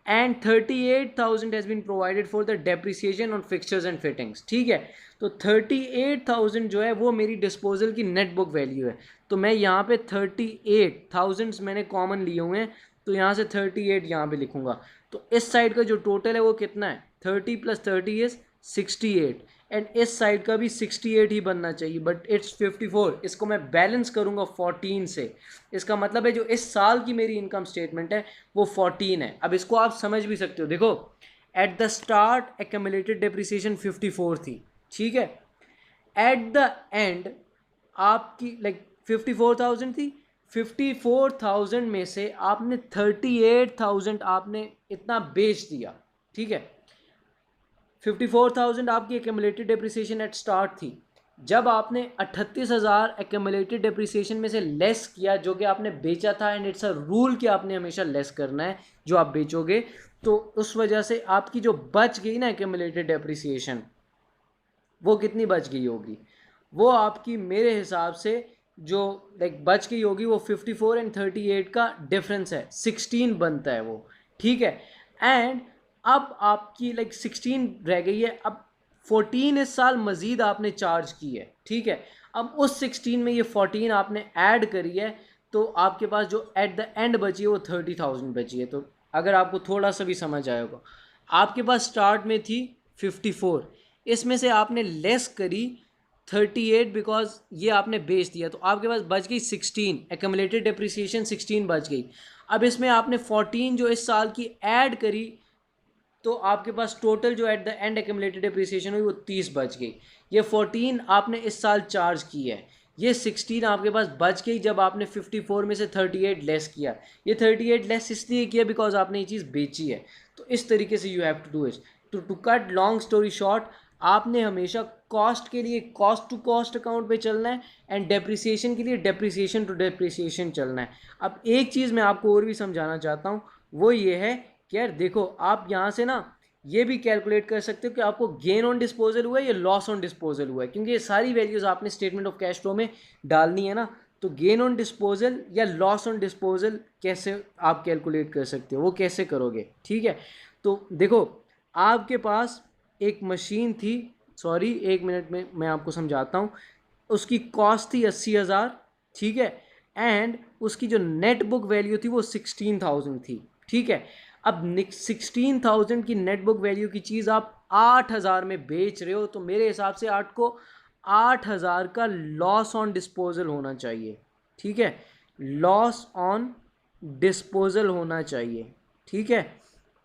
and 38,000 has been provided for the depreciation on fixtures and fittings, ठीक है। तो 38,000 जो है वो मेरी डिस्पोजल की नेट बुक वैल्यू है। तो मैं यहाँ पे 38,000 मैंने कॉमन लिए हुए हैं, तो यहाँ से 38 यहाँ पे लिखूंगा। तो इस साइड का जो टोटल है वो कितना है, 30 + 30 इज 68, एंड इस साइड का भी 68 ही बनना चाहिए, बट इट्स 54। इसको मैं बैलेंस करूंगा 14 से। इसका मतलब है जो इस साल की मेरी इनकम स्टेटमेंट है वो 14 है। अब इसको आप समझ भी सकते हो, देखो at the start accumulated depreciation 54 थी, ठीक है। एट द एंड आपकी लाइक 54,000 थी। 54,000 में से आपने 38,000 आपने इतना बेच दिया, ठीक है। 54,000 आपकी एक्यूमुलेटेड डेप्रिसिएशन एट स्टार्ट थी। जब आपने 38,000 एक्यूमुलेटेड डेप्रिसिएशन में से लेस किया जो कि आपने बेचा था, एंड इट्स अ रूल कि आपने हमेशा लेस करना है जो आप बेचोगे, तो उस वजह से आपकी जो बच गई ना एक्यूमुलेटेड डेप्रिसिएशन, वो कितनी बच गई होगी, वो आपकी मेरे हिसाब से जो लाइक बच गई होगी वो 54 एंड 38 का डिफरेंस है, 16 बनता है वो, ठीक है। एंड अब आपकी लाइक 16 रह गई है, अब 14 इस साल मज़ीद आपने चार्ज की है, ठीक है। अब उस 16 में ये 14 आपने ऐड करी है, तो आपके पास जो एट द एंड बची है वो 30,000 बची है। तो अगर आपको थोड़ा सा भी समझ आएगा, आपके पास स्टार्ट में थी 54, इसमें से आपने लेस करी 38 बिकॉज ये आपने बेच दिया, तो आपके पास बच गई 16, एक्यूमुलेटेड डेप्रिसिएशन 16 बच गई। अब इसमें आपने 14 जो इस साल की ऐड करी, तो आपके पास टोटल जो eight the and accumulated depreciation हुई वो 30 बच गई। ये 14 आपने इस साल चार्ज की है, ये 16 आपके पास बच गई जब आपने 54 में से 38 लेस किया। ये 38 लेस इसलिए किया बिकॉज आपने ये चीज़ बेची है। तो इस तरीके से you have to do it. To cut long story short, आपने हमेशा कॉस्ट के लिए कॉस्ट टू कॉस्ट अकाउंट पे चलना है एंड डेप्रिसिएशन के लिए डेप्रिसिएशन टू डेप्रिसिएशन चलना है। अब एक चीज़ मैं आपको और भी समझाना चाहता हूँ, वो ये है कि यार देखो, आप यहाँ से ना ये भी कैलकुलेट कर सकते हो कि आपको गेन ऑन डिस्पोजल हुआ है या लॉस ऑन डिस्पोजल हुआ है, क्योंकि ये सारी वैल्यूज़ आपने स्टेटमेंट ऑफ कैश फ्लो में डालनी है ना। तो गेन ऑन डिस्पोजल या लॉस ऑन डिस्पोजल कैसे आप कैलकुलेट कर सकते हो, वो कैसे करोगे, ठीक है। तो देखो, आपके पास एक मशीन थी, सॉरी एक मिनट में मैं आपको समझाता हूँ। उसकी कॉस्ट थी 80,000, ठीक है, एंड उसकी जो नेट बुक वैल्यू थी वो 16,000 थी, ठीक है। अब 16,000 की नेट बुक वैल्यू की चीज़ आप 8,000 में बेच रहे हो, तो मेरे हिसाब से 8,000 का लॉस ऑन डिस्पोजल होना चाहिए, ठीक है, लॉस ऑन डिस्पोजल होना चाहिए, ठीक है।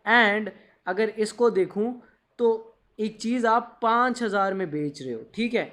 एंड अगर इसको देखूं तो एक चीज़ आप 5,000 में बेच रहे हो, ठीक है,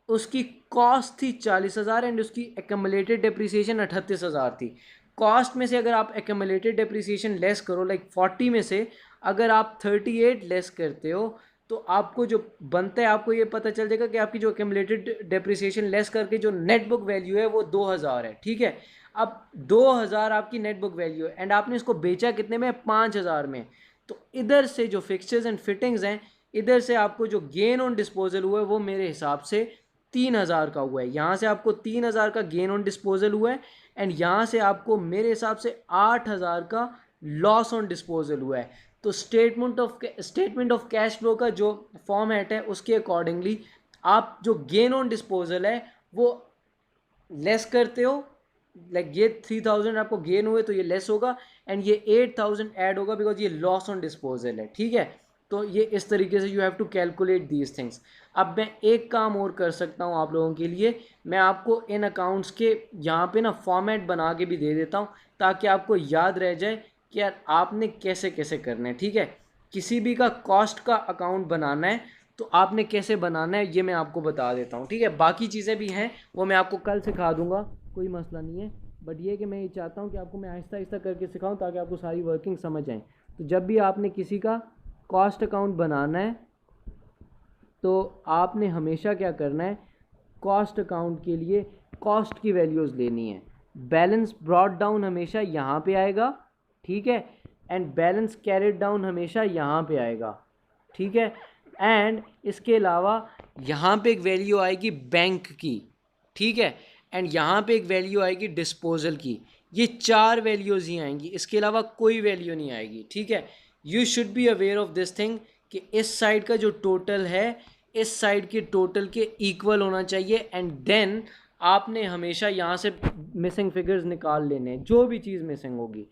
उसकी कॉस्ट थी 40,000 एंड उसकी एक्यूमुलेटेड डेप्रिसिएशन 38,000 थी। कॉस्ट में से अगर आप एक्यूमुलेटेड डेप्रिसिएशन लेस करो, लाइक 40 में से अगर आप 38 लेस करते हो, तो आपको जो बनता है, आपको ये पता चल जाएगा कि आपकी जो एक्यूमुलेटेड डेप्रिसिएशन लेस करके जो नेट बुक वैल्यू है वो 2,000 है, ठीक है। अब 2,000 आपकी नेट बुक वैल्यू है एंड आपने इसको बेचा कितने में, 5,000 में। तो इधर से जो फिक्सचर्स एंड फिटिंग्स हैं, इधर से आपको जो गेन ऑन डिस्पोजल हुआ है वो मेरे हिसाब से 3,000 का हुआ है। यहाँ से आपको 3,000 का गेन ऑन डिस्पोजल हुआ है एंड यहाँ से आपको मेरे हिसाब से 8,000 का लॉस ऑन डिस्पोजल हुआ है। तो स्टेटमेंट ऑफ कैश फ्लो का जो फॉर्मेट है उसके अकॉर्डिंगली आप जो गेन ऑन डिस्पोजल है वो लेस करते हो, लाइक ये 3,000 आपको गेन हुए तो ये लेस होगा एंड ये 8,000 ऐड होगा बिकॉज ये लॉस ऑन डिस्पोजल है, ठीक है। तो ये इस तरीके से you have to calculate these things. अब मैं एक काम और कर सकता हूँ आप लोगों के लिए, मैं आपको इन अकाउंट्स के यहाँ पे ना फॉर्मेट बना के भी दे देता हूँ ताकि आपको याद रह जाए कि यार आपने कैसे कैसे करना है, ठीक है। किसी भी का कॉस्ट का अकाउंट बनाना है तो आपने कैसे बनाना है ये मैं आपको बता देता हूँ, ठीक है। बाकी चीज़ें भी हैं वो मैं आपको कल सिखा दूँगा, कोई मसला नहीं है। बट ये कि मैं ये चाहता हूँ कि आपको मैं आहिस्ता आहिस्ता करके सिखाऊँ ताकि आपको सारी वर्किंग समझ आए। तो जब भी आपने किसी का कॉस्ट अकाउंट बनाना है तो आपने हमेशा क्या करना है, कॉस्ट अकाउंट के लिए कॉस्ट की वैल्यूज़ लेनी है। बैलेंस ब्रॉट डाउन हमेशा यहाँ पे आएगा, ठीक है, एंड बैलेंस कैरिड डाउन हमेशा यहाँ पे आएगा, ठीक है। एंड इसके अलावा यहाँ पे एक वैल्यू आएगी बैंक की, ठीक है, एंड यहाँ पे एक वैल्यू आएगी डिस्पोजल की। ये 4 वैल्यूज़ ही आएंगी, इसके अलावा कोई वैल्यू नहीं आएगी, ठीक है। You should be aware of this thing कि इस साइड का जो टोटल है इस साइड के टोटल के इक्वल होना चाहिए एंड देन आपने हमेशा यहाँ से मिसिंग फिगर्स निकाल लेने हैं, जो भी चीज़ मिसिंग होगी।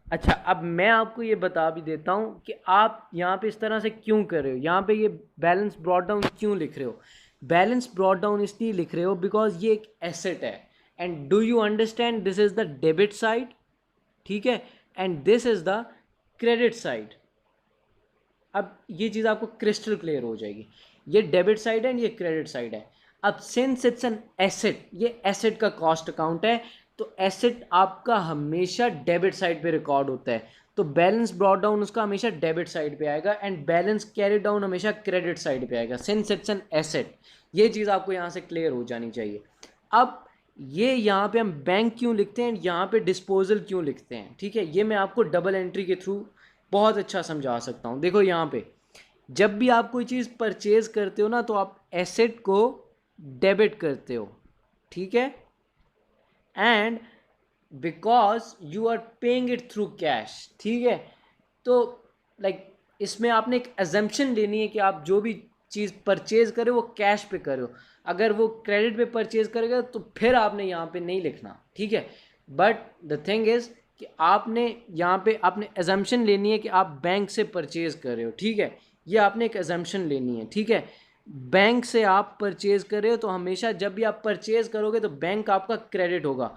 अच्छा, अब मैं आपको ये बता भी देता हूँ कि आप यहाँ पे इस तरह से क्यों कर रहे हो, यहाँ पे ये बैलेंस ब्रॉट डाउन क्यों लिख रहे हो। बैलेंस ब्रॉट डाउन इसलिए लिख रहे हो बिकॉज ये एक एसेट है and do you understand, this is the debit side, ठीक है, and this is the credit side. अब ये चीज़ आपको क्रिस्टल क्लियर हो जाएगी, ये डेबिट साइड है एंड ये क्रेडिट साइड है। अब सिंस इट्स एन एसेट, ये एसेट का कॉस्ट अकाउंट है, तो एसेट आपका हमेशा डेबिट साइड पे रिकॉर्ड होता है, तो बैलेंस ब्रॉट डाउन उसका हमेशा डेबिट साइड पे आएगा एंड बैलेंस कैरी डाउन हमेशा क्रेडिट साइड पे आएगा, सिंस इट्स एन एसेट। ये चीज़ आपको यहाँ से क्लियर हो जानी चाहिए। अब ये यहाँ पे हम बैंक क्यों लिखते हैं, यहाँ पे डिस्पोजल क्यों लिखते हैं, ठीक है, ये मैं आपको डबल एंट्री के थ्रू बहुत अच्छा समझा सकता हूँ। देखो यहाँ पे जब भी आप कोई चीज़ परचेज करते हो ना तो आप एसेट को डेबिट करते हो, ठीक है, and because you are paying it through cash, ठीक है। तो लाइक इसमें आपने एक एजम्पशन लेनी है कि आप जो भी चीज़ परचेज करें वो कैश पे करो, अगर वो क्रेडिट पे परचेज करेगा तो फिर आपने यहाँ पे नहीं लिखना, ठीक है। बट द थिंग इज़ कि आपने यहाँ पे आपने एजम्पशन लेनी है कि आप बैंक से परचेज कर रहे हो, ठीक है, ये आपने एक एजम्पशन लेनी है, ठीक है। बैंक से आप परचेज कर रहे हो तो हमेशा जब भी आप परचेज करोगे तो बैंक आपका क्रेडिट होगा।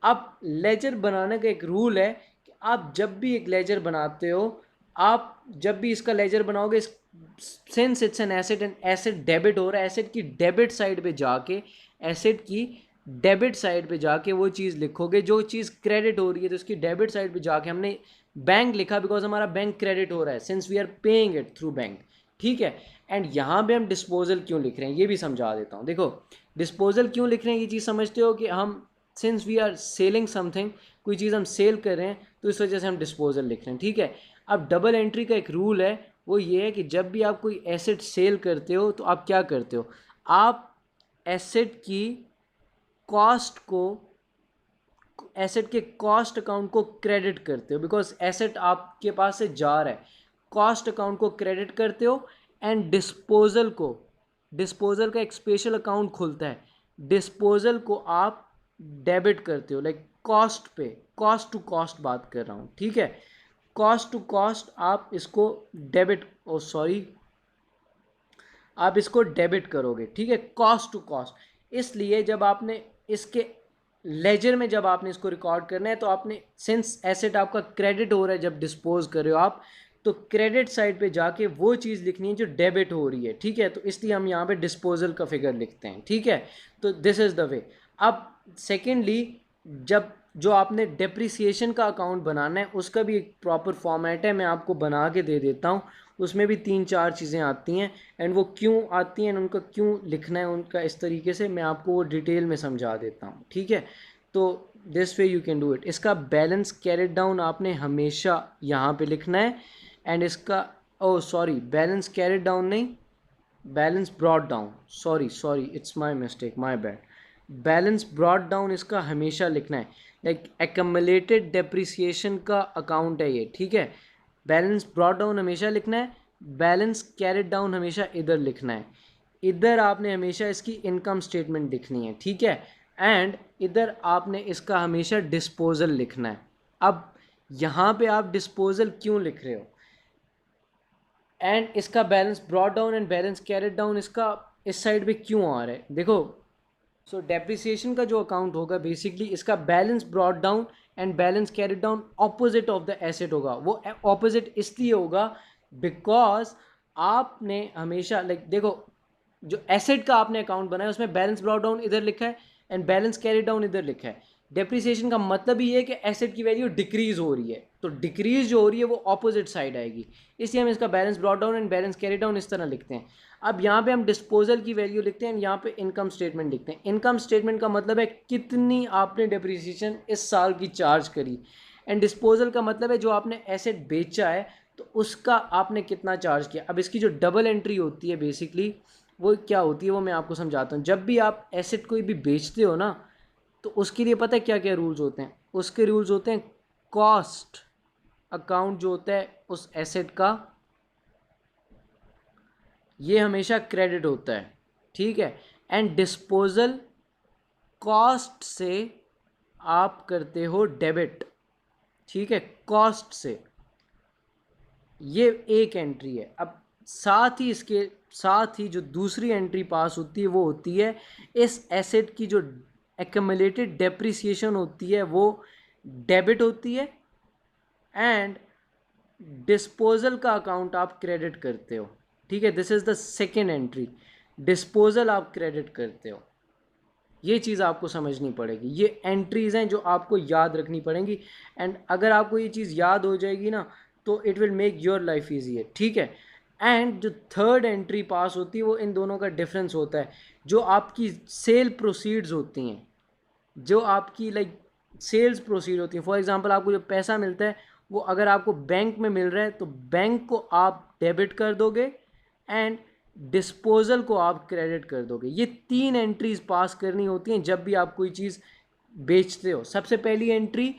अब लेजर बनाने का एक रूल है कि आप जब भी एक लेजर बनाते हो, आप जब भी इसका लेजर बनाओगे, since it's an asset and asset debit हो रहा है, एसेट की डेबिट साइड पे जाके एसेट की डेबिट साइड पे जाके वो चीज़ लिखोगे, जो चीज़ क्रेडिट हो रही है तो उसकी डेबिट साइड पे जाके हमने बैंक लिखा बिकॉज हमारा बैंक क्रेडिट हो रहा है, since we are paying it through bank, ठीक है। एंड यहाँ पे हम डिस्पोजल क्यों लिख रहे हैं ये भी समझा देता हूँ। देखो डिस्पोजल क्यों लिख रहे हैं ये चीज़ समझते हो कि हम since we are selling something, कोई चीज़ हम सेल कर रहे हैं तो इस वजह से हम डिस्पोजल लिख रहे हैं, ठीक है। अब डबल एंट्री का एक रूल है, वो ये है कि जब भी आप कोई एसेट सेल करते हो तो आप क्या करते हो, आप एसेट की कॉस्ट को, एसेट के कॉस्ट अकाउंट को क्रेडिट करते हो, बिकॉज एसेट आपके पास से जा रहा है, कॉस्ट अकाउंट को क्रेडिट करते हो। एंड डिस्पोजल को, डिस्पोजल का एक स्पेशल अकाउंट खुलता है, डिस्पोजल को आप डेबिट करते हो, लाइक कॉस्ट पे, कॉस्ट टू कॉस्ट बात कर रहा हूँ, ठीक है। कॉस्ट टू कॉस्ट आप इसको डेबिट, ओ सॉरी, आप इसको डेबिट करोगे, ठीक है, कॉस्ट टू कॉस्ट। इसलिए जब आपने इसके लेजर में जब आपने इसको रिकॉर्ड करना है तो आपने, सिंस एसेट आपका क्रेडिट हो रहा है जब डिस्पोज कर रहे हो आप, तो क्रेडिट साइड पे जाके वो चीज़ लिखनी है जो डेबिट हो रही है, ठीक है। तो इसलिए हम यहाँ पे डिस्पोजल का फिगर लिखते हैं, ठीक है। तो दिस इज़ द वे। अब सेकेंडली, जब जो आपने डेप्रिसिएशन का अकाउंट बनाना है उसका भी एक प्रॉपर फॉर्मेट है, मैं आपको बना के दे देता हूँ। उसमें भी 3-4 चीज़ें आती हैं, एंड वो क्यों आती हैं, उनका क्यों लिखना है उनका इस तरीके से, मैं आपको वो डिटेल में समझा देता हूँ, ठीक है। तो this way you can do it. इसका बैलेंस कैरेट डाउन आपने हमेशा यहाँ पे लिखना है, एंड इसका, ओ सॉरी, बैलेंस कैरेट डाउन नहीं, balance brought down, sorry sorry, it's my mistake, my bad. Balance brought down इसका हमेशा लिखना है, लाइक एक्यूमुलेटेड डेप्रिसिएशन का अकाउंट है ये, ठीक है। बैलेंस ब्रॉड डाउन हमेशा लिखना है, बैलेंस कैरेट डाउन हमेशा इधर लिखना है, इधर आपने हमेशा इसकी इनकम स्टेटमेंट लिखनी है, ठीक है। एंड इधर आपने इसका हमेशा डिस्पोजल लिखना है। अब यहाँ पे आप डिस्पोजल क्यों लिख रहे हो, एंड इसका balance brought down and balance carried down इसका इस साइड पे क्यों आ रहा है, देखो। सो डेप्रिसिएशन का जो अकाउंट होगा बेसिकली, इसका balance brought down and balance carried down opposite of the asset होगा। वो ऑपोजिट इसलिए होगा बिकॉज आपने हमेशा, लाइक देखो, जो एसेट का आपने अकाउंट बनाया उसमें बैलेंस ब्रॉड डाउन इधर लिखा है एंड बैलेंस कैरी डाउन इधर लिखा है। डेप्रिसिएशन का मतलब ही है कि एसेट की वैल्यू डिक्रीज हो रही है, तो डिक्रीज जो हो रही है वो ऑपोजिट साइड आएगी, इसलिए हम इसका balance brought down and balance carry down इस तरह लिखते हैं। अब यहाँ पे हम डिस्पोजल की वैल्यू लिखते हैं, यहाँ पे इनकम स्टेटमेंट लिखते हैं। इनकम स्टेटमेंट का मतलब है कितनी आपने डेप्रिसिएशन इस साल की चार्ज करी, एंड डिस्पोजल का मतलब है जो आपने एसेट बेचा है तो उसका आपने कितना चार्ज किया। अब इसकी जो डबल एंट्री होती है बेसिकली वो क्या होती है वो मैं आपको समझाता हूँ। जब भी आप एसेट कोई भी बेचते हो ना, तो उसके लिए पता है क्या क्या रूल्स होते हैं, उसके रूल्स होते हैं, कॉस्ट अकाउंट जो होता है उस एसेट का, ये हमेशा क्रेडिट होता है, ठीक है। एंड डिस्पोजल कॉस्ट से आप करते हो डेबिट, ठीक है, कॉस्ट से। ये एक एंट्री है। अब साथ ही इसके साथ ही जो दूसरी एंट्री पास होती है वो होती है इस एसेट की जो एक्यूमुलेटेड डेप्रिसिएशन होती है वो डेबिट होती है, एंड डिस्पोजल का अकाउंट आप क्रेडिट करते हो, ठीक है। This is the second entry, disposal आप क्रेडिट करते हो। ये चीज़ आपको समझनी पड़ेगी, ये एंट्रीज़ हैं जो आपको याद रखनी पड़ेंगी, एंड अगर आपको ये चीज़ याद हो जाएगी ना तो it will make your life easy, ठीक है। एंड जो थर्ड एंट्री पास होती है वो इन दोनों का डिफरेंस होता है, जो आपकी सेल प्रोसीड्स होती हैं, जो आपकी लाइक सेल्स प्रोसीड होती है। फॉर एग्जांपल आपको जो पैसा मिलता है वो अगर आपको बैंक में मिल रहा है तो बैंक को आप डेबिट कर दोगे एंड डिस्पोजल को आप क्रेडिट कर दोगे। ये 3 एंट्रीज पास करनी होती हैं जब भी आप कोई चीज़ बेचते हो। सबसे पहली एंट्री,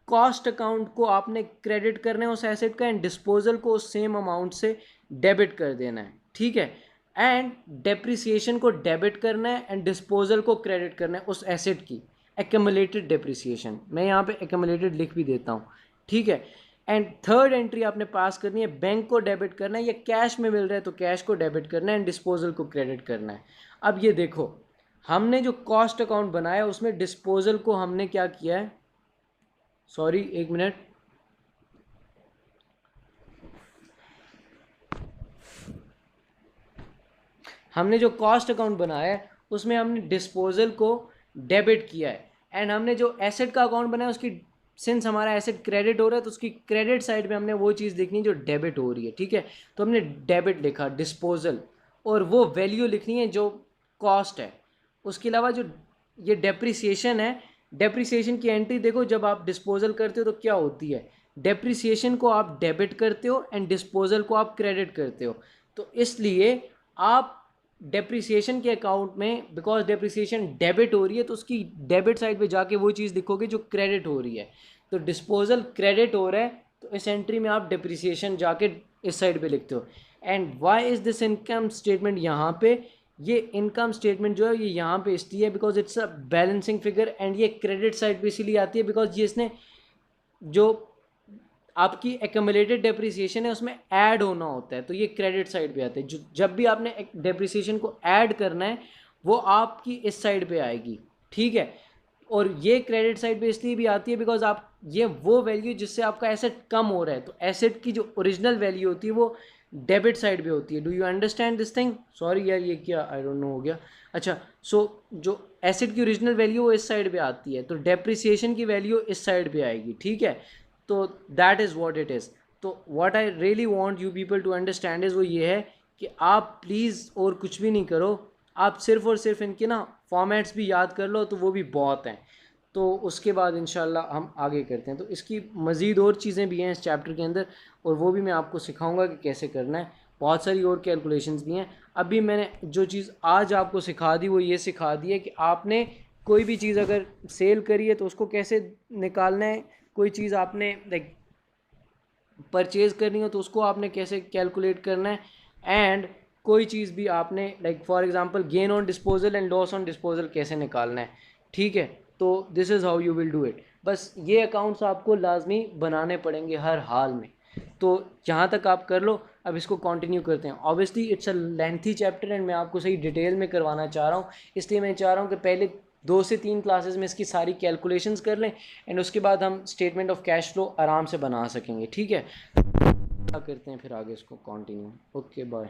कॉस्ट अकाउंट को आपने क्रेडिट करना है उस एसेट का, एंड डिस्पोजल को उस सेम अमाउंट से डेबिट कर देना है, ठीक है। एंड डेप्रिसिएशन को डेबिट करना है एंड डिस्पोजल को क्रेडिट करना है उस एसेट की एक्यूमुलेटेड डेप्रिसिएशन। मैं यहाँ पे एक्यूमुलेटेड लिख भी देता हूँ, ठीक है। एंड थर्ड एंट्री आपने पास करनी है, बैंक को डेबिट करना है, या कैश में मिल रहा है तो कैश को डेबिट करना है एंड डिस्पोजल को क्रेडिट करना है। अब ये देखो, हमने जो कॉस्ट अकाउंट बनाया उसमें डिस्पोजल को हमने क्या किया है, सॉरी एक मिनट, हमने जो कॉस्ट अकाउंट बनाया है उसमें हमने डिस्पोजल को डेबिट किया है, एंड हमने जो एसेट का अकाउंट बनाया उसकी सिंस हमारा एसेट क्रेडिट हो रहा है तो उसकी क्रेडिट साइड पे हमने वो चीज़ लिखनी है जो डेबिट हो रही है, ठीक है। तो हमने डेबिट लिखा डिस्पोजल, और वो वैल्यू लिखनी है जो कॉस्ट है। उसके अलावा जो ये डेप्रिसिएशन है, डेप्रिसिएशन की एंट्री देखो, जब आप डिस्पोजल करते हो तो क्या होती है, डेप्रिसिएशन को आप डेबिट करते हो एंड डिस्पोजल को आप क्रेडिट करते हो। तो इसलिए आप डेप्रिसिएशन के अकाउंट में, बिकॉज डेप्रिसिएशन डेबिट हो रही है तो उसकी डेबिट साइड पे जाके वो चीज़ लिखोगे जो क्रेडिट हो रही है। तो डिस्पोजल क्रेडिट हो रहा है तो इस एंट्री में आप डेप्रिसिएशन जाके इस साइड पे लिखते हो। And why is this income statement यहाँ पे, ये इनकम स्टेटमेंट जो है ये यहाँ पे इसलिए because it's a balancing figure, and ये क्रेडिट साइड पे इसीलिए आती है बिकॉज ये इसने जो आपकी एक्यूमुलेटेड डेप्रिसिएशन है उसमें ऐड होना होता है, तो ये क्रेडिट साइड पे आते हैं। जो जब भी आपने डेप्रिसिएशन को ऐड करना है वो आपकी इस साइड पे आएगी, ठीक है। और ये क्रेडिट साइड पे इसलिए भी आती है बिकॉज आप ये वो वैल्यू जिससे आपका एसेट कम हो रहा है, तो एसेट की जो ओरिजिनल वैल्यू होती है वो डेबिट साइड पे होती है। Do you understand this thing? Sorry यार ये क्या आई डोंट नो हो गया। अच्छा, सो जो एसेट की ओरिजिनल वैल्यू वो इस साइड पे आती है, तो डेप्रिसिएशन की वैल्यू इस साइड पे आएगी, ठीक है। तो that is what it is. तो what I really want you people to understand is वो ये है कि आप प्लीज़ और कुछ भी नहीं करो, आप सिर्फ और सिर्फ इनके ना फॉर्मेट्स भी याद कर लो तो वो भी बहुत हैं। तो उसके बाद इंशाल्लाह हम आगे करते हैं। तो इसकी मज़ीद और चीज़ें भी हैं इस चैप्टर के अंदर, और वो भी मैं आपको सिखाऊंगा कि कैसे करना है। बहुत सारी और कैलकुलेशंस भी हैं। अभी मैंने जो चीज़ आज आपको सिखा दी वो ये सिखा दी है कि आपने कोई भी चीज़ अगर सेल करी है तो उसको कैसे निकालना है, कोई चीज़ आपने लाइक परचेज़ करनी हो तो उसको आपने कैसे कैलकुलेट करना है, एंड कोई चीज़ भी आपने like for example gain on disposal and loss on disposal कैसे निकालना है, ठीक है। तो this is how you will do it. बस ये अकाउंट्स आपको लाजमी बनाने पड़ेंगे हर हाल में। तो जहाँ तक आप कर लो, अब इसको कंटिन्यू करते हैं। Obviously it's a lengthy chapter and मैं आपको सही डिटेल में करवाना चाह रहा हूँ, इसलिए मैं चाह रहा हूँ कि पहले 2 से 3 क्लासेस में इसकी सारी कैलकुलेशंस कर लें एंड उसके बाद हम स्टेटमेंट ऑफ कैश फ्लो आराम से बना सकेंगे, ठीक है। क्या करते हैं फिर आगे इसको कंटिन्यू। Okay bye.